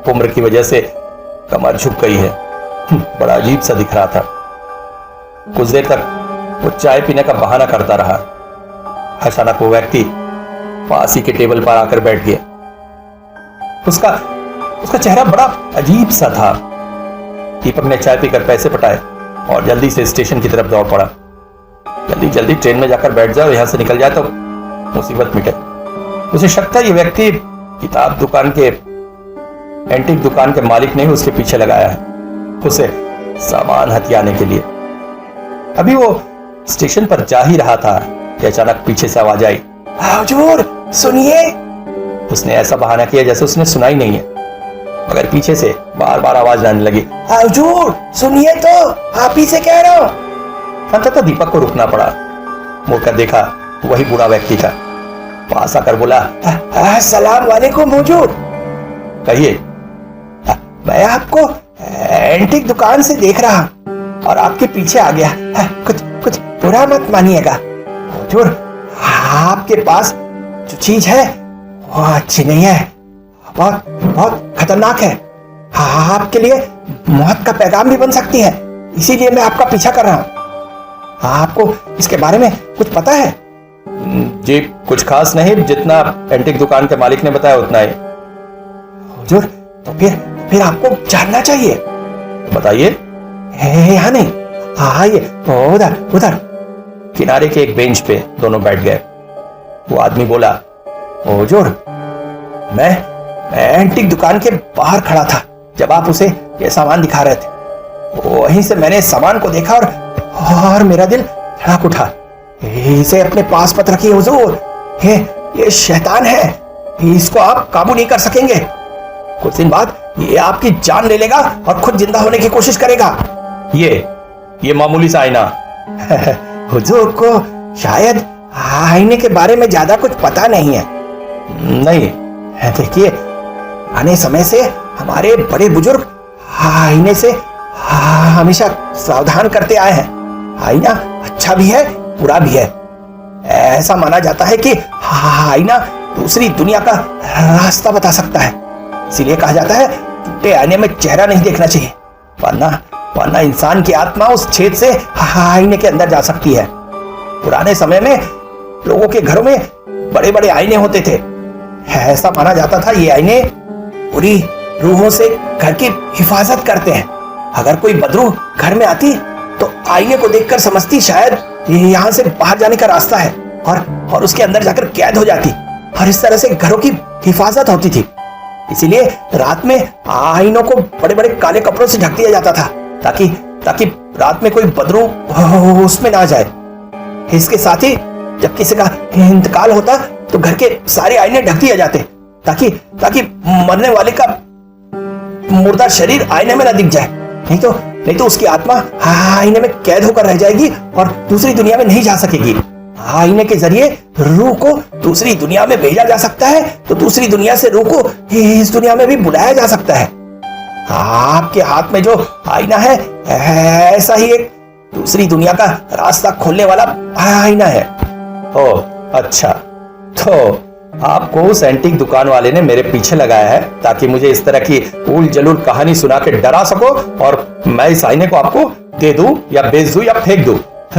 उम्र की वजह से कमर झुक गई है। बड़ा अजीब सा दिख रहा था। कुछ देर तक वो चाय पीने का बहाना करता रहा। अचानक वो व्यक्ति पास ही के टेबल पर आकर बैठ गया। उसका चेहरा बड़ा अजीब सा था। दीपक ने चाय पीकर पैसे पटाए और जल्दी से स्टेशन की तरफ दौड़ पड़ा। जल्दी जल्दी ट्रेन में जाकर बैठ जाओ, यहां से निकल जाए तो मुसीबत मिटे। उसे शक था ये व्यक्ति किताब दुकान के एंटीक दुकान के मालिक ने ही उसके पीछे लगाया है, उसे सामान हथियाने के लिए। अभी वो स्टेशन पर जा ही रहा था कि अचानक पीछे से आवाज आई, हुजूर सुनिए। उसने ऐसा बहाना किया जैसे उसने सुना ही नहीं है, मगर पीछे से बार बार आवाज आने लगी, हुजूर सुनिए तो, आप ही से कह रहा हूं। अंततः दीपक को रुकना पड़ा। मुड़कर देखा वही बूढ़ा व्यक्ति था। पास आकर बोला, अस्सलाम वालेकुम हुजूर। कहिए। मैं आपको एंटीक दुकान से देख रहा और आपके पीछे आ गया। कुछ बुरा मत मानिएगा हुजूर, आपके पास जो चीज है वो अच्छी नहीं है, बहुत बहुत खतरनाक है। आपके लिए मौत का पैगाम भी बन सकती है, इसीलिए मैं आपका पीछा कर रहा हूं। आपको इसके बारे में कुछ पता है? जी कुछ खास नहीं, जितना एंटीक दुकान के मालिक ने बताया उतना ही। हुजूर तो फिर आपको जानना चाहिए। बताइए। यहाँ नहीं, आइए उधर उधर। किनारे के एक बेंच पे दोनों बैठ गए। वो आदमी बोला, हुजूर मैं एंटीक दुकान के बाहर खड़ा था जब आप उसे ये सामान दिखा रहे थे। वहीं से मैंने सामान को देखा और मेरा दिल धड़क उठा। इसे अपने पास मत रखिए हुजूर, ये शैतान है, इसको आप काबू नहीं कर सकेंगे। कुछ दिन बाद ये आपकी जान ले लेगा और खुद जिंदा होने की कोशिश करेगा। ये मामूली सा आईना। हुजूर को शायद आईने के बारे में ज्यादा कुछ पता नहीं है। नहीं, देखिए आने समय से हमारे बड़े बुजुर्ग आईने से हमेशा सावधान करते आए हैं। आईना अच्छा भी है बुरा भी है। ऐसा माना जाता है कि आईना दूसरी दुनिया का रास्ता बता सकता है, इसीलिए कहा जाता है टूटे आईने में चेहरा नहीं देखना चाहिए, वरना इंसान की आत्मा उस छेद से आईने के अंदर जा सकती है। पुराने समय में लोगों के घरों में बड़े बड़े आईने होते थे। ऐसा माना जाता था ये आईने बुरी रूहों से घर की हिफाजत करते हैं। अगर कोई बदरूह घर में आती तो आईने को देखकर समझती शायद यहाँ से बाहर जाने का रास्ता है और उसके अंदर जाकर कैद हो जाती, और इस तरह से घरों की हिफाजत होती थी। इसीलिए रात में आईनों को बड़े बड़े काले कपड़ों से ढक दिया जाता था ताकि रात में कोई बदरूह उसमें ना जाए। इसके साथ ही जब किसी का इंतकाल होता तो घर के सारे आईने ढक दिए जाते ताकि मरने वाले का मुर्दा शरीर आईने में ना दिख जाए। नहीं तो उसकी आत्मा आईने में कैद होकर रह जाएगी और दूसरी दुनिया में नहीं जा सकेगी। आईने के जरिए रूह को दूसरी दुनिया में भेजा जा सकता है, तो दूसरी दुनिया से रूह को इस दुनिया में भी बुलाया जा सकता है। आपके हाथ में जो आईना है ऐसा ही एक दूसरी दुनिया का रास्ता खोलने वाला आईना है। ओ अच्छा, तो आपको उस एंटीक दुकान वाले ने मेरे पीछे लगाया है ताकि मुझे इस तरह की उल जलूल कहानी सुना के डरा सको और मैं इस आईने को आपको दे दूं या बेच दूं या फेंक दूं।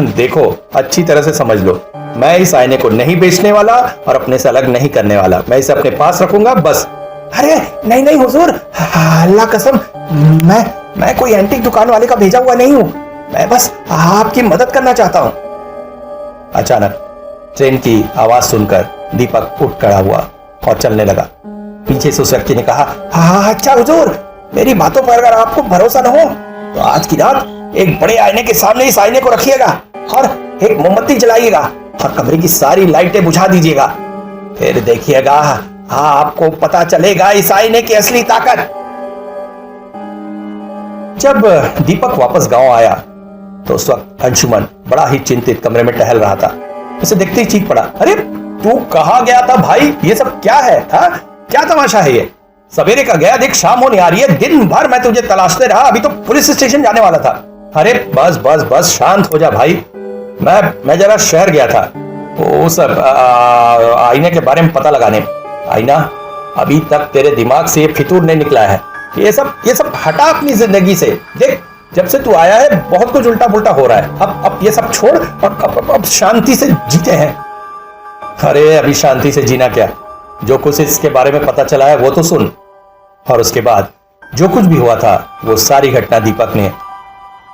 देखो अच्छी तरह से समझ लो, मैं इस आईने को नहीं बेचने वाला और अपने से अलग नहीं करने वाला। मैं इसे अपने पास रखूंगा बस। अरे नहीं हुजूर, अल्लाह कसम, मैं कोई एंटीक दुकान वाले का भेजा हुआ नहीं हूं। मैं बस आपकी मदद करना चाहता हूं। अचानक ट्रेन की आवाज सुनकर दीपक उठ खड़ा हुआ और चलने लगा। पीछे से उस व्यक्ति ने कहा, अच्छा हुजूर, मेरी बातों पर अगर आपको भरोसा न हो तो आज की रात एक बड़े आईने के सामने इस आईने को रखिएगा और एक मोमबत्ती जलाइएगा और कमरे की सारी लाइटें बुझा दीजिएगा। फिर देखिएगा आपको पता चलेगा इस आईने की असली ताकत। जब दीपक वापस गांव आया तो उस वक्त अंशुमन बड़ा ही चिंतित कमरे में टहल रहा था। उसे देखते ही चीख पड़ा, अरे तू कहाँ गया था भाई? ये सब क्या है? हाँ, क्या तमाशा है ये? सवेरे का गया, देख शाम होने आ रही है। दिन भर मैं तुझे तलाशते रहा, अभी तो पुलिस स्टेशन जाने वाला था। अरे बस बस बस शांत हो जा भाई। मैं जरा शहर गया था वो सब आईने के बारे में पता लगाने। आईना, अभी तक तेरे दिमाग से ये फितूर नहीं निकला है। ये सब हटा अपनी जिंदगी से। देख, जब से तू आया है बहुत कुछ उल्टा पुल्टा हो रहा है। अब ये सब छोड़ और अब शांति से जीते हैं। अरे अभी शांति से जीना क्या, जो कुछ इसके बारे में पता चला है वो तो सुन। और उसके बाद जो कुछ भी हुआ था वो सारी घटना दीपक ने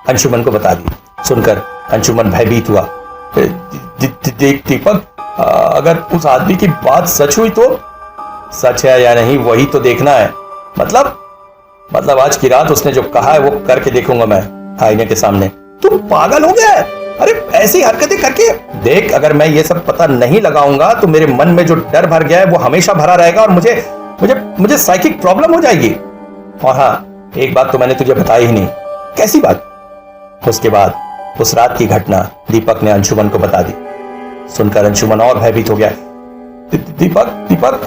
अंशुमन को बता दी। सुनकर अंशुमन भयभीत हुआ। देख दीपक, अगर उस आदमी की बात सच हुई तो? सच है या नहीं वही तो देखना है। मतलब आज की रात उसने जो कहा है वो करके देखूंगा मैं आईने के सामने। तू पागल हो गया है? अरे ऐसी हरकतें करके देख, अगर मैं ये सब पता नहीं लगाऊंगा तो मेरे मन में जो डर भर गया है वो हमेशा भरा रहेगा और मुझे साइकिक प्रॉब्लम हो जाएगी। और हाँ, एक बात तो मैंने तुझे बताई ही नहीं। कैसी बात? उसके बाद उस रात की घटना दीपक ने अंशुमन को बता दी। सुनकर अंशुमन और भयभीत हो गया। दीपक,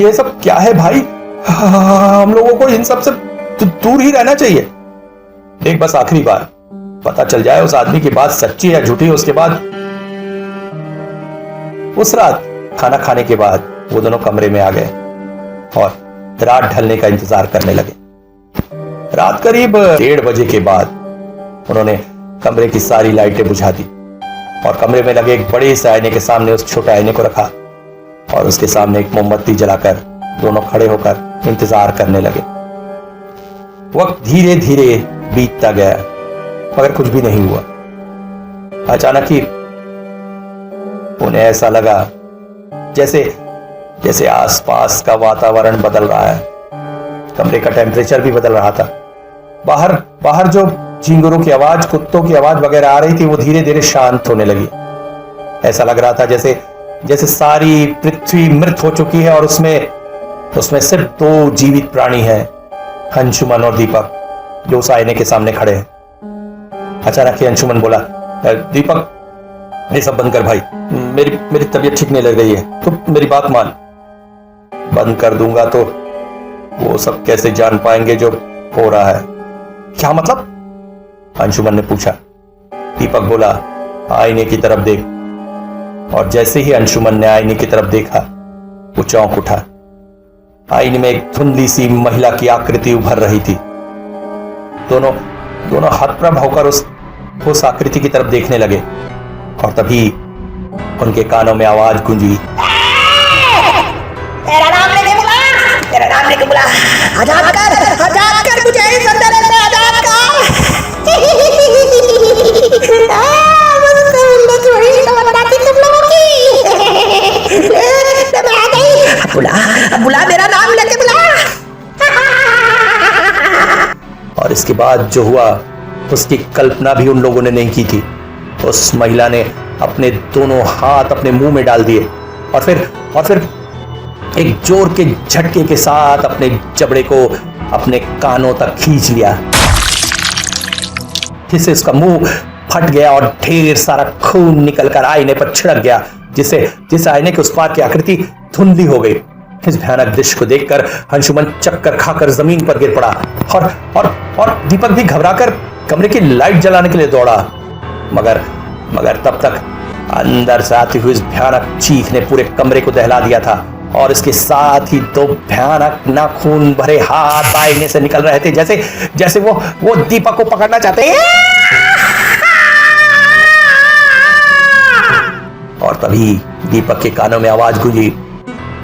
ये सब क्या है भाई? हम लोगों को इन सब से दूर ही रहना चाहिए। देख, बस आखिरी बार पता चल जाए उस आदमी की बात सच्ची या झूठी, उसके बाद। उस रात खाना खाने के बाद वो दोनों कमरे में आ गए और रात ढलने का इंतजार करने लगे। रात करीब 1:30 बजे के बाद उन्होंने कमरे की सारी लाइटें बुझा दी और कमरे में लगे एक बड़े से आईने के सामने उस छोटे आईने को रखा और उसके सामने एक मोमबत्ती जलाकर दोनों खड़े होकर इंतजार करने लगे। वक्त धीरे धीरे बीतता गया मगर कुछ भी नहीं हुआ। अचानक ही उन्हें ऐसा लगा जैसे आसपास का वातावरण बदल रहा है। कमरे का टेम्परेचर भी बदल रहा था। बाहर जो झिंगुरों की आवाज, कुत्तों की आवाज वगैरह आ रही थी वो धीरे धीरे शांत होने लगी। ऐसा लग रहा था जैसे सारी पृथ्वी मृत हो चुकी है और उसमें सिर्फ 2 जीवित प्राणी हैं, अंशुमन और दीपक, जो उस आईने के सामने खड़े हैं। अचानक ही अंशुमन बोला, दीपक, ये सब बंद कर भाई, मेरी तबीयत ठीक नहीं लग रही है, तो मेरी बात मान। बंद कर दूंगा तो वो सब कैसे जान पाएंगे जो हो रहा है? क्या मतलब? अंशुमन ने पूछा। दीपक बोला, आईने की तरफ देख। और जैसे ही अंशुमन ने आईने की तरफ देखा वो चौंक उठा। आईने में एक धुंधली सी महिला की आकृति उभर रही थी। दोनों हतप्रभ होकर उस आकृति की तरफ देखने लगे और तभी उनके कानों में आवाज गूंजी, तेरा नाम लेके बुला, आजाद कर मुझे इस अंदर से आजाद कर। बुला, मेरा नाम लेके बुला। और इसके बाद जो हुआ उसकी कल्पना भी उन लोगों ने नहीं की थी। उस महिला ने अपने दोनों हाथ अपने मुंह में डाल दिए और फिर एक जोर के झटके के साथ अपने जबड़े को अपने कानों तक खींच लिया, जिससे उसका मुंह फट गया और ढेर सारा खून निकलकर आईने पर छिड़क गया, जिससे आईने के उस पार की आकृति धुंधली हो गई। इस भयानक दृश्य को देखकर अंशुमन चक्कर खाकर जमीन पर गिर पड़ा और दीपक भी घबराकर कमरे की लाइट जलाने के लिए दौड़ा, मगर तब तक अंदर से आती हुई इस भयानक चीख ने पूरे कमरे को दहला दिया था और इसके साथ ही 2 भयानक नाखून भरे हाथ आईने से निकल रहे थे, जैसे वो दीपक को पकड़ना चाहते हैं। और तभी दीपक के कानों में आवाज गूंजी,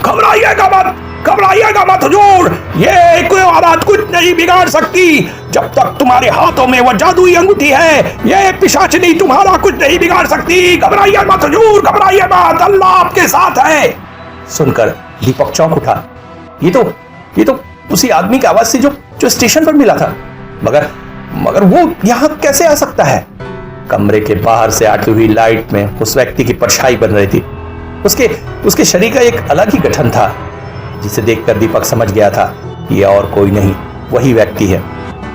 घबराइएगा मत हुजूर, ये कोई आवाज कुछ नहीं बिगाड़ सकती। जब तक तुम्हारे हाथों में वो जादुई अंगूठी है, ये पिशाचिनी तुम्हारा कुछ नहीं बिगाड़ सकती। घबराइए मत हुजूर, घबराइए मत, अल्लाह आपके साथ है। सुनकर दीपक चौंक उठा। ये तो उसी आदमी की आवाज से जो स्टेशन पर मिला था, मगर वो यहां कैसे आ सकता है? कमरे के बाहर से आती हुई लाइट में उस व्यक्ति की परछाई बन रही थी। उसके शरीर का एक अलग ही गठन था, जिसे देखकर दीपक समझ गया था ये और कोई नहीं, वही व्यक्ति है।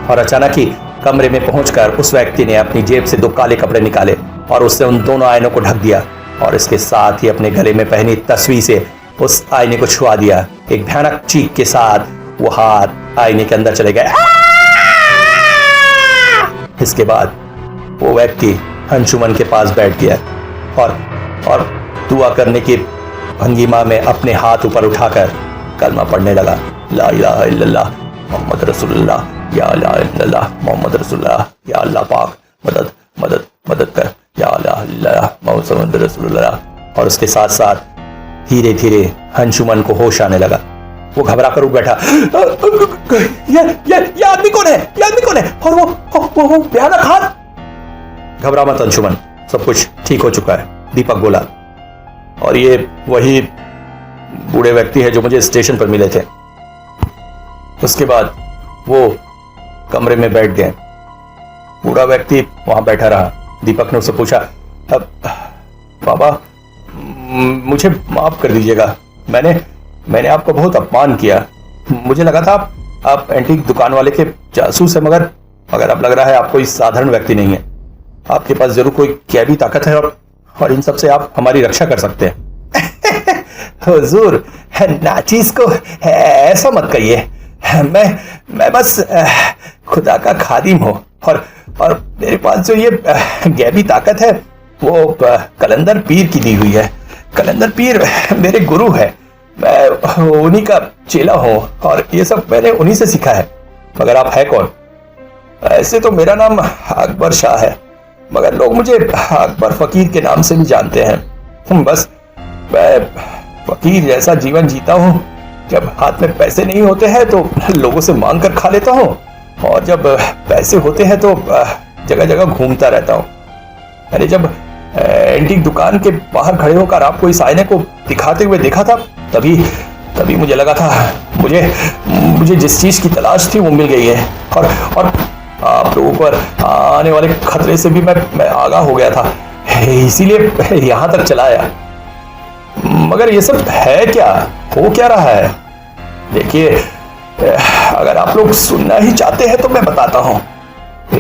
और अचानक ही कमरे में पहुंचकर उस व्यक्ति ने अपनी जेब से 2 काले कपड़े निकाले और उससे उन दोनों आईनों को ढक दिया और इसके साथ ही अपने गले में पहनी तस्वीर से उस आईने को छुआ दिया। एक भयानक चीख के साथ वो हाथ आईने के अंदर चले गए। इसके बाद वो व्यक्ति अंशुमन के पास बैठ गया और दुआ करने की भंगिमा में अपने हाथ ऊपर उठाकर कलमा पढ़ने लगा। ला इलाहा इल्लल्लाह मोहम्मद रसूलुल्लाह या ला इल्लल्लाह मोहम्मद रसूलुल्लाह या अल्लाह पाक मदद मदद मदद कर या ला इल्लल्लाह मोहम्मद रसूलुल्लाह। और उसके साथ साथ धीरे धीरे अंशुमन को होश आने लगा। वो घबरा कर उठ बैठा। ये आदमी कौन है? ये आदमी कौन है? और वो भयानक हाथ। घबरा मत अंशुमन, सब कुछ ठीक हो चुका है, दीपक बोला। और ये वही बूढ़े व्यक्ति है जो मुझे स्टेशन पर मिले थे। उसके बाद वो कमरे में बैठ गए। बूढ़ा व्यक्ति वहां बैठा रहा। दीपक ने उससे पूछा, अब बाबा मुझे माफ कर दीजिएगा, मैंने आपको बहुत अपमान किया। मुझे लगा था आप एंटीक दुकान वाले के जासूस है, मगर अब लग रहा है आप कोई साधारण व्यक्ति नहीं है। आपके पास जरूर कोई कैदी ताकत है और इन सब से आप हमारी रक्षा कर सकते हैं। हुजूर, नाचीज को ऐसा मत कहिए। मैं बस खुदा का खादिम हूँ और मेरे पास जो ये गैबी ताकत है वो कलंदर पीर की दी हुई है। कलंदर पीर मेरे गुरु है, मैं उन्हीं का चेला हूँ और ये सब मैंने उन्हीं से सीखा है। मगर आप है कौन? ऐसे तो मेरा नाम अकबर शाह है, मगर लोग मुझे अकबर फकीर के नाम से भी जानते हैं। बस मैं फकीर जैसा जीवन जीता हूँ। जब हाथ में पैसे नहीं होते हैं तो लोगों से मांग कर खा लेता हूँ, और जब पैसे होते हैं तो जगह जगह घूमता रहता हूँ। मैंने जब एंटीक दुकान के बाहर खड़े होकर आपको इस आईने को दिखाते हुए देखा था, तभी मुझे लगा था मुझे जिस चीज की तलाश थी वो मिल गई है। और आप लोगों पर आने वाले खतरे से भी मैं आगाह हो गया था, इसीलिए यहाँ तक चला आया। मगर ये सब है क्या, हो क्या रहा है? देखिए, अगर आप लोग सुनना ही चाहते हैं तो मैं बताता हूँ।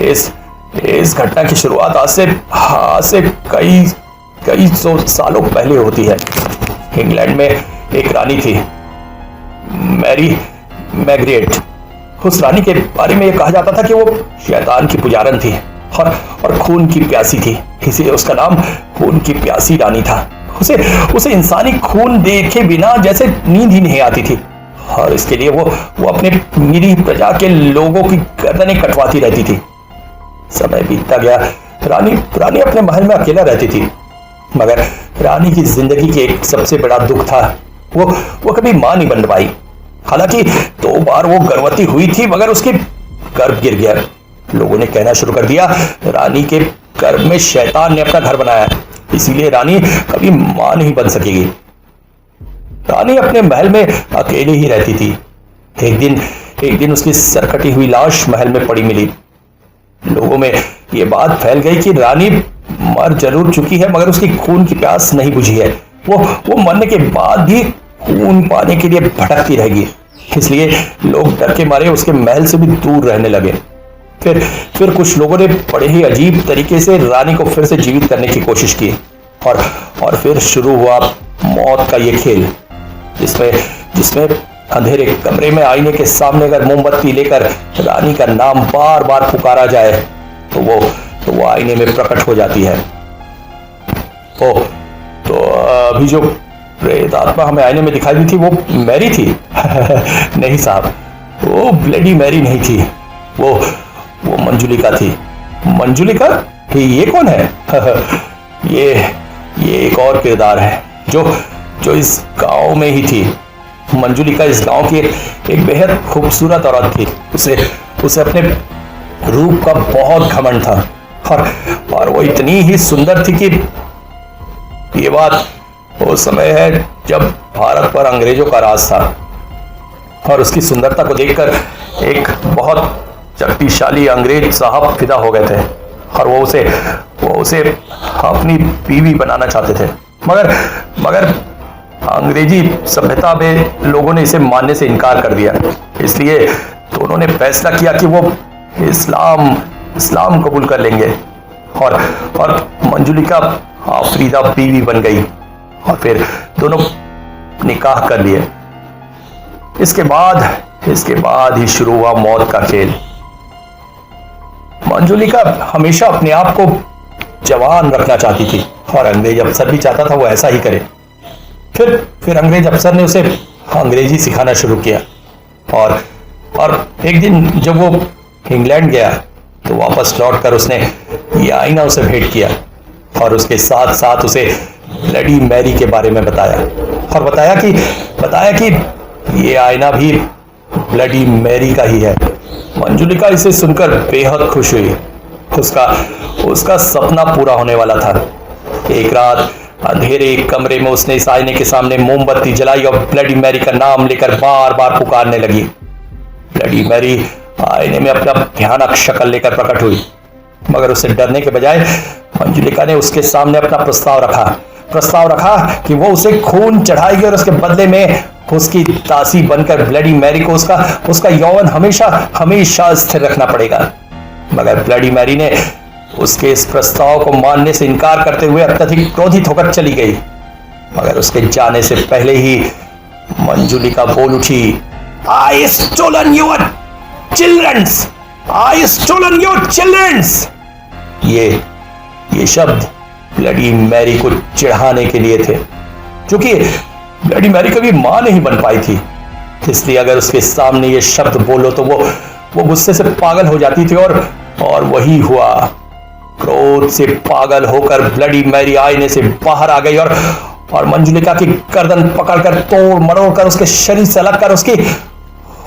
इस घटना की शुरुआत आज से कई सौ सालों पहले होती है। इंग्लैंड में एक रानी थी, मैरी मैग्रेट। उस रानी के बारे में यह कहा जाता था कि वो शैतान की पुजारन थी और खून की प्यासी थी, इसलिए उसका नाम खून की प्यासी रानी था। उसे इंसानी खून देखे बिना जैसे नींद ही नहीं आती थी, और इसके लिए वो अपने निरीह प्रजा के लोगों की गर्दनें कटवाती रहती थी। समय बीतता गया। रानी अपने महल में अकेला रहती थी, मगर रानी की जिंदगी के एक सबसे बड़ा दुख था, वो कभी मां नहीं बन पाई। हालांकि 2 बार वो गर्भवती हुई थी, मगर उसके गर्भ गिर गया। लोगों ने कहना शुरू कर दिया, रानी के गर्भ में शैतान ने अपना घर बनाया, इसीलिए रानी कभी मां नहीं बन सकेगी। रानी अपने महल में अकेले ही रहती थी। एक दिन उसकी सरकटी हुई लाश महल में पड़ी मिली। लोगों में यह बात फैल गई कि रानी मर जरूर चुकी है, मगर उसकी खून की प्यास नहीं बुझी है। वो मरने के बाद भी खून पाने के लिए भटकती रहेगी, इसलिए लोग डर के मारे उसके महल से भी दूर रहने लगे। फिर कुछ लोगों ने बड़े ही अजीब तरीके से रानी को फिर से जीवित करने की कोशिश की, और फिर शुरू हुआ मौत का ये खेल, जिसमें अंधेरे कमरे में आईने के सामने अगर मोमबत्ती लेकर रानी का नाम बार बार पुकारा जाए तो वो आईने में प्रकट हो जाती है। तो अभी जो प्रेत आत्मा हमें आईने में दिखाई दी थी वो मैरी थी? नहीं साहब, वो ब्लेडी मैरी नहीं थी, वो मंजुलिका थी। मंजुलिका? ये कौन है? ये एक और किरदार है जो इस गांव में ही थी। मंजुलिका इस गांव की एक बेहद खूबसूरत औरत थी। उसे अपने रूप का बहुत घमंड था, और वो इतनी ही सुंदर थी कि ये बात वो समय है जब भारत पर अंग्रेजों का राज था, और उसकी सुंदरता को देखकर एक बहुत शक्तिशाली अंग्रेज साहब फिदा हो गए थे, और वो उसे अपनी बीवी बनाना चाहते थे। मगर अंग्रेजी सभ्यता में लोगों ने इसे मानने से इनकार कर दिया, इसलिए दोनों ने फैसला किया कि वो इस्लाम इस्लाम कबूल कर लेंगे। और मंजुलिका आफरीदा बीवी बन गई और फिर दोनों निकाह कर लिए। इसके बाद ही शुरू हुआ मौत का खेल। मंजुलिका हमेशा अपने आप को जवान रखना चाहती थी और अंग्रेज अफसर भी चाहता था वो ऐसा ही करे। फिर अंग्रेज अफसर ने उसे अंग्रेजी सिखाना शुरू किया और एक दिन जब वो इंग्लैंड गया तो वापस लौटकर उसने ये आईना उसे भेंट किया और उसके साथ साथ उसे ब्लडी मैरी के बारे में बताया और बताया कि ये आईना भी ब्लडी मैरी का ही है। मंजुलिका इसे सुनकर बेहद खुश हुई। उसका सपना पूरा होने वाला था। एक रात अंधेरे एक कमरे में उसने इस आईने के सामने मोमबत्ती जलाई और ब्लडी मैरी का नाम लेकर बार बार पुकारने लगी। ब्लडी मैरी आईने में अपना भयानक शक्ल लेकर प्रकट हुई, मगर उसे डरने के बजाय मंजुलिका ने उसके सामने अपना प्रस्ताव रखा कि वो उसे खून चढ़ाएगी और उसके बदले में उसकी दासी बनकर ब्लडी मैरी को उसका यौवन हमेशा स्थिर रखना पड़ेगा। मगर ब्लडी मैरी ने उसके इस प्रस्ताव को मानने से इनकार करते हुए अत्यधिक क्रोधित होकर चली गई। मगर उसके जाने से पहले ही मंजुलिका बोल उठी, I stolen your children's! I stolen your children's! ये शब्द ब्लडी मैरी को चिढ़ाने के लिए थे, क्योंकि ब्लडी मैरी कभी मां नहीं बन पाई थी। इसलिए अगर उसके सामने ये शब्द बोलो तो वो गुस्से से पागल हो जाती थी और वही हुआ। क्रोध से पागल होकर ब्लडी मैरी आईने से बाहर आ गई और मंजुलिका की गर्दन पकड़कर तोड़ मरोड़ कर उसके शरीर से अलग कर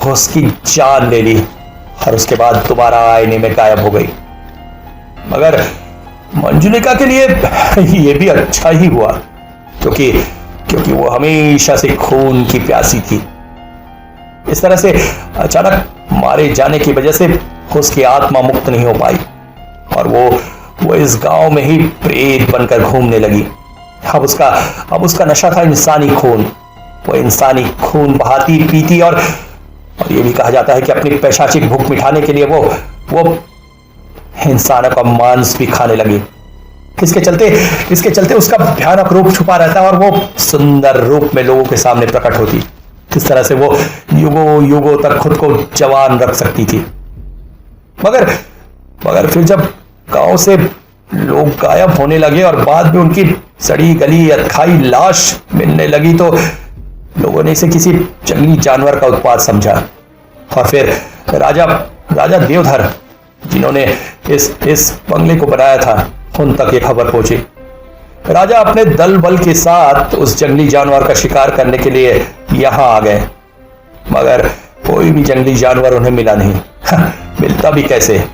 उसकी जान ले ली और उसके बाद दोबारा आईने में गायब हो गई। मगर मंजुलिका के लिए यह भी अच्छा ही हुआ, क्योंकि वो हमेशा से खून की प्यासी थी। इस तरह से अचानक मारे जाने की वजह से उसकी आत्मा मुक्त नहीं हो पाई और वो इस गांव में ही प्रेत बनकर घूमने लगी। अब उसका नशा था इंसानी खून। वो इंसानी खून बहाती पीती और ये भी कहा जाता है कि अपनी पैशाचिक भूख मिटाने के लिए वो इंसानों का मांस भी खाने लगी। इसके चलते उसका भयानक रूप छुपा रहता और वो सुंदर रूप में लोगों के सामने प्रकट होती। इस तरह से वो युगों तक खुद को जवान रख सकती थी। मगर फिर जब गांव से लोग गायब होने लगे और बाद में उनकी सड़ी गली अथाई लाश मिलने लगी तो लोगों ने इसे किसी जंगली जानवर का उत्पात समझा और फिर राजा देवधर, जिन्होंने इस बंगले को बनाया था, उन तक ये खबर पहुंची। राजा अपने दल बल के साथ उस जंगली जानवर का शिकार करने के लिए यहां आ गए, मगर कोई भी जंगली जानवर उन्हें मिला नहीं। मिलता भी कैसे?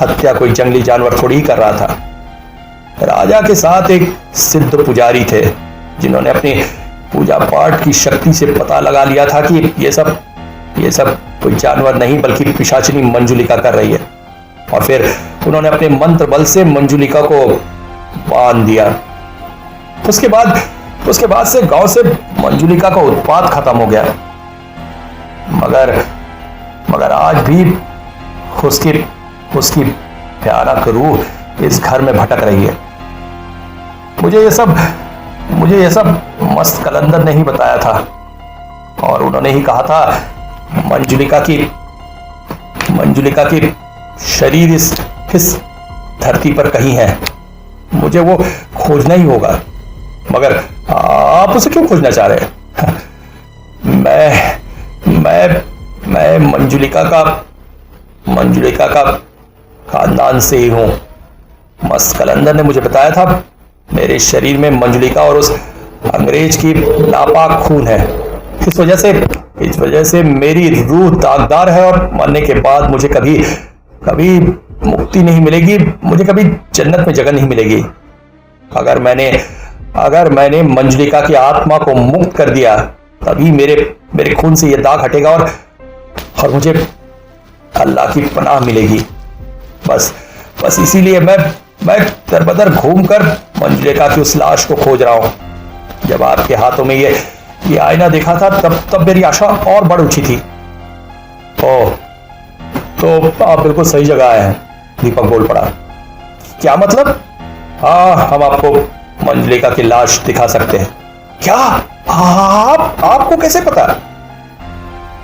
हत्या कोई जंगली जानवर थोड़ी ही कर रहा था। राजा के साथ एक सिद्ध पुजारी थे, जिन्होंने अपनी पूजा पाठ की शक्ति से पता लगा लिया था कि ये सब कोई जानवर नहीं बल्कि पिशाचिनी मंजुलिका कर रही है। और फिर उन्होंने अपने मंत्र बल से मंजुलिका को बांध दिया। उसके बाद से गांव से मंजुलिका का उत्पात खत्म हो गया। मगर आज भी उसकी भयानक रूह इस घर में भटक रही है। मुझे ये सब मस्त कलंदर ने ही बताया था और उन्होंने ही कहा था मंजुलिका की शरीर इस धरती पर कहीं है। मुझे वो खोजना ही होगा। मगर आप उसे क्यों खोजना चाह रहे हैं? मैं मंजुलिका का खानदान से ही हूं। मस्त कलंदर ने मुझे बताया था मेरे शरीर में मंजुलिका और उस अंग्रेज की नापाक खून है। इस वजह से मेरी रूह दागदार है और मरने के बाद मुझे कभी मुक्ति नहीं मिलेगी, मुझे कभी जन्नत में जगह नहीं मिलेगी। अगर मैंने मंजुलिका की आत्मा को मुक्त कर दिया तभी मेरे खून से यह दाग हटेगा और मुझे अल्लाह की पनाह मिलेगी। बस इसीलिए मैं दरबदर घूमकर मंजुलिका की उस लाश को खोज रहा हूं। जब आपके हाथों में ये आईना देखा था तब मेरी आशा और बढ़ उठी थी। तो आप बिल्कुल सही जगह आए हैं, दीपक बोल पड़ा। क्या मतलब? हाँ, हम आपको मंजुलिका की लाश दिखा सकते हैं। क्या? आपको कैसे पता?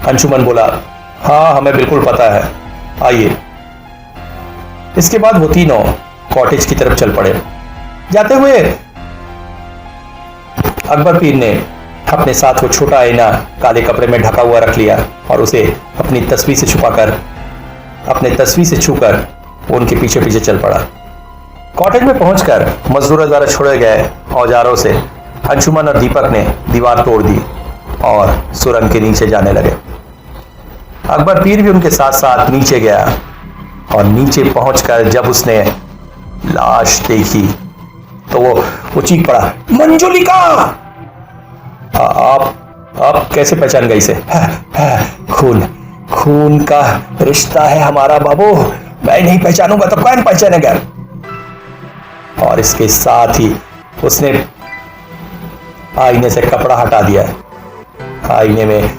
अंशुमन बोला, हाँ हमें बिल्कुल पता है, आइए। इसके बाद वो तीनों कॉटेज की तरफ चल पड़े। जाते हुए अकबर पीर ने अपने साथ वो छोटा आईना काले कपड़े में ढका हुआ रख लिया और उसे अपनी तस्वीर से छुपाकर, अपने तस्वीर से छूकर वो उनके पीछे पीछे चल पड़ा। कॉटेज में पहुंचकर मजदूरों द्वारा छोड़े गए औजारों से अंशुमन और दीपक ने दीवार तोड़ दी और सुरंग के नीचे जाने लगे। अकबर पीर भी उनके साथ साथ नीचे गया और नीचे पहुंचकर जब उसने लाश देखी तो वो चीख पड़ा, मंजुलिका! आप कैसे पहचान गए इसे? खून का रिश्ता है हमारा बाबू, मैं नहीं पहचानूंगा तो कौन पहचानेगा? और इसके साथ ही उसने आईने से कपड़ा हटा दिया। आईने में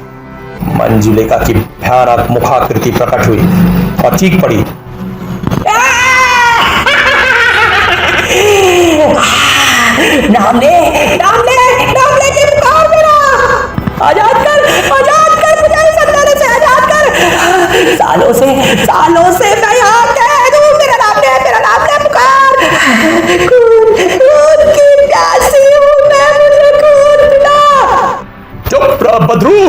मंजुलिका की भयानक मुखाकृति प्रकट हुई और चीख पड़ी, नाम ले के पुकार मेरा, आजाद कर मुझे इस अंधेरे से आजाद कर। सालों से मैं यहाँ कैद हूँ, मेरा नाम ले पुकार। खून की प्यासी हूँ मैं, मुझे खून पिला। चुप रह बदरू,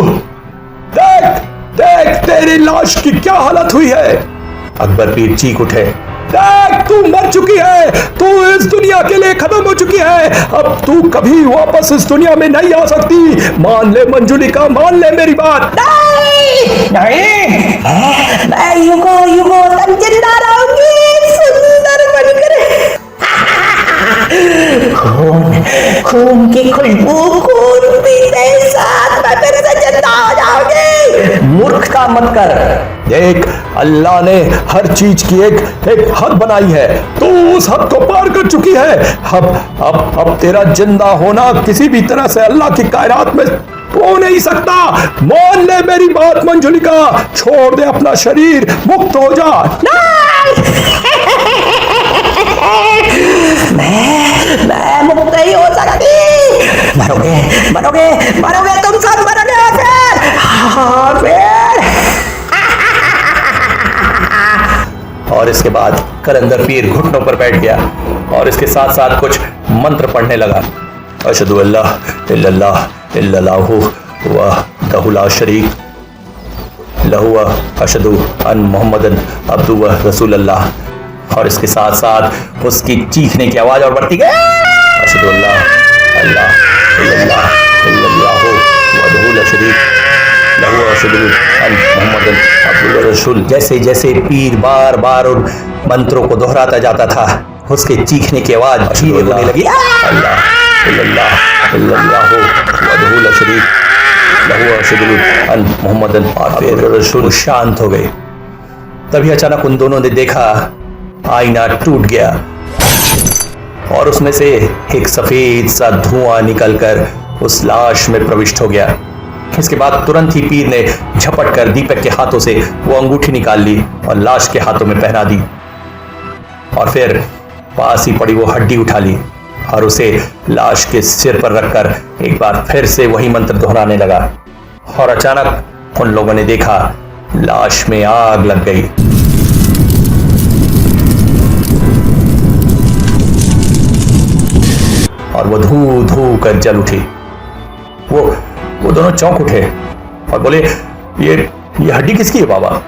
देख तेरी लाश की क्या हालत हुई है। अकबर पीर चीख उठे, देख तू मर चुकी है, तू इस दुनिया के लिए खत्म हो चुकी है, अब तू कभी वापस इस दुनिया में नहीं आ सकती। मान ले मंजुलिका, मान ले मेरी बात। नहीं, मैं युगों तक जिंदा रहूंगी, सुंदर बनकर। खून की खुशबू, खून पीते साथ मैं फिर से जिंदा हो जाऊंगी। मूर्खता मत कर, देख अल्लाह ने हर चीज की एक हद बनाई है, तू उस हद को पार कर चुकी है। अब तेरा जिंदा होना किसी भी तरह से अल्लाह की कायनात में हो नहीं सकता। मान ले मेरी बात मंजुलिका, छोड़ दे अपना शरीर, मुक्त हो जा। मैं मुक्त नहीं हो सकती। मरोगे तुम सब मरोगे फिर। और इसके बाद कलंदर पीर घुटनों पर बैठ गया और इसके साथ साथ कुछ मंत्र पढ़ने लगा। अशहदु अल्लाह इल्लल्लाहु वहदहु ला शरीक लहु व अशहदु अन मुहम्मदन अब्दुहु व रसूलुल्लाह। और इसके साथ साथ उसकी चीखने की आवाज और बढ़ती गई, अशहदु अल्लाह इल्लल्लाहु वहदहु ला शरीक लहु व अशहदु अन मुहम्मदन अब्दुहु व रसूल। जैसे जैसे पीर बार बार उन मंत्रों को दोहराता जाता था, उसके चीखने की आवाज धीरे होने लगी। अल्लाह इल्लल्लाहु वहदहु ला शरीक लहु व अशहदु अन मुहम्मदन अब्दुहु व रसूल। शांत हो गए। तभी अचानक उन दोनों ने देखा आईना टूट गया और उसमें से एक सफेद सा धुआं निकलकर उस लाश में प्रविष्ट हो गया। इसके बाद तुरंत ही पीर ने झपट कर दीपक के हाथों से वो अंगूठी निकाल ली और लाश के हाथों में पहना दी और फिर पास ही पड़ी वो हड्डी उठा ली और उसे लाश के सिर पर रखकर एक बार फिर से वही मंत्र दोहराने लगा। और अचानक उन लोगों ने देखा लाश में आग लग गई। और वो धू धू कर जल उठी। वो दोनों चौंक उठे और बोले, ये हड्डी किसकी है बाबा?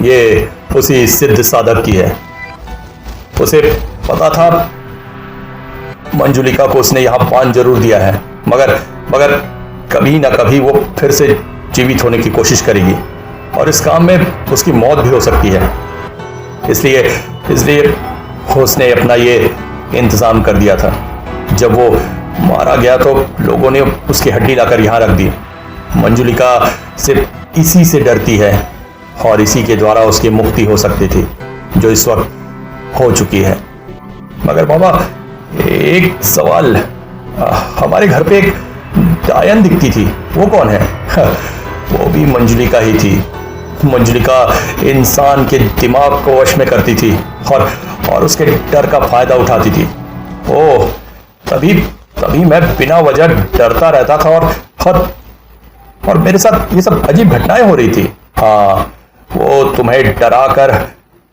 ये उसी सिद्ध साधक की है। उसे पता था मंजुलिका को उसने यहां पान जरूर दिया है, मगर कभी ना कभी वो फिर से जीवित होने की कोशिश करेगी और इस काम में उसकी मौत भी हो सकती है। इसलिए उसने अपना ये इंतजाम कर दिया था। जब वो मारा गया तो लोगों ने उसकी हड्डी लाकर यहां रख दी। मंजुलिका सिर्फ इसी से डरती है और इसी के द्वारा उसकी मुक्ति हो सकती थी, जो इस वक्त हो चुकी है। मगर बाबा, एक सवाल, हमारे घर पे एक डायन दिखती थी, वो कौन है? वो भी मंजुलिका ही थी। मंजलिका इंसान के दिमाग को वश में करती थी और उसके डर का फायदा उठाती थी। ओह, तभी तभी मैं बिना वजह डरता रहता था और मेरे साथ ये सब अजीब घटनाएं हो रही थी। हाँ, वो तुम्हें डराकर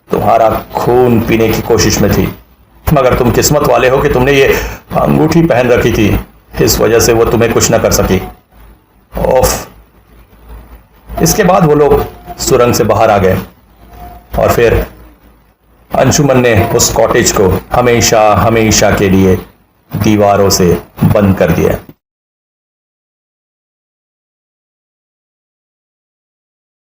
तुम्हारा खून पीने की कोशिश में थी, मगर तुम किस्मत वाले हो कि तुमने ये अंगूठी पहन रखी थी, इस वजह से वो तुम्हें कुछ ना कर सकी। ओफ। इसके बाद वो लोग सुरंग से बाहर आ गए और फिर अंशुमन ने उस कॉटेज को हमेशा हमेशा के लिए दीवारों से बंद कर दिया।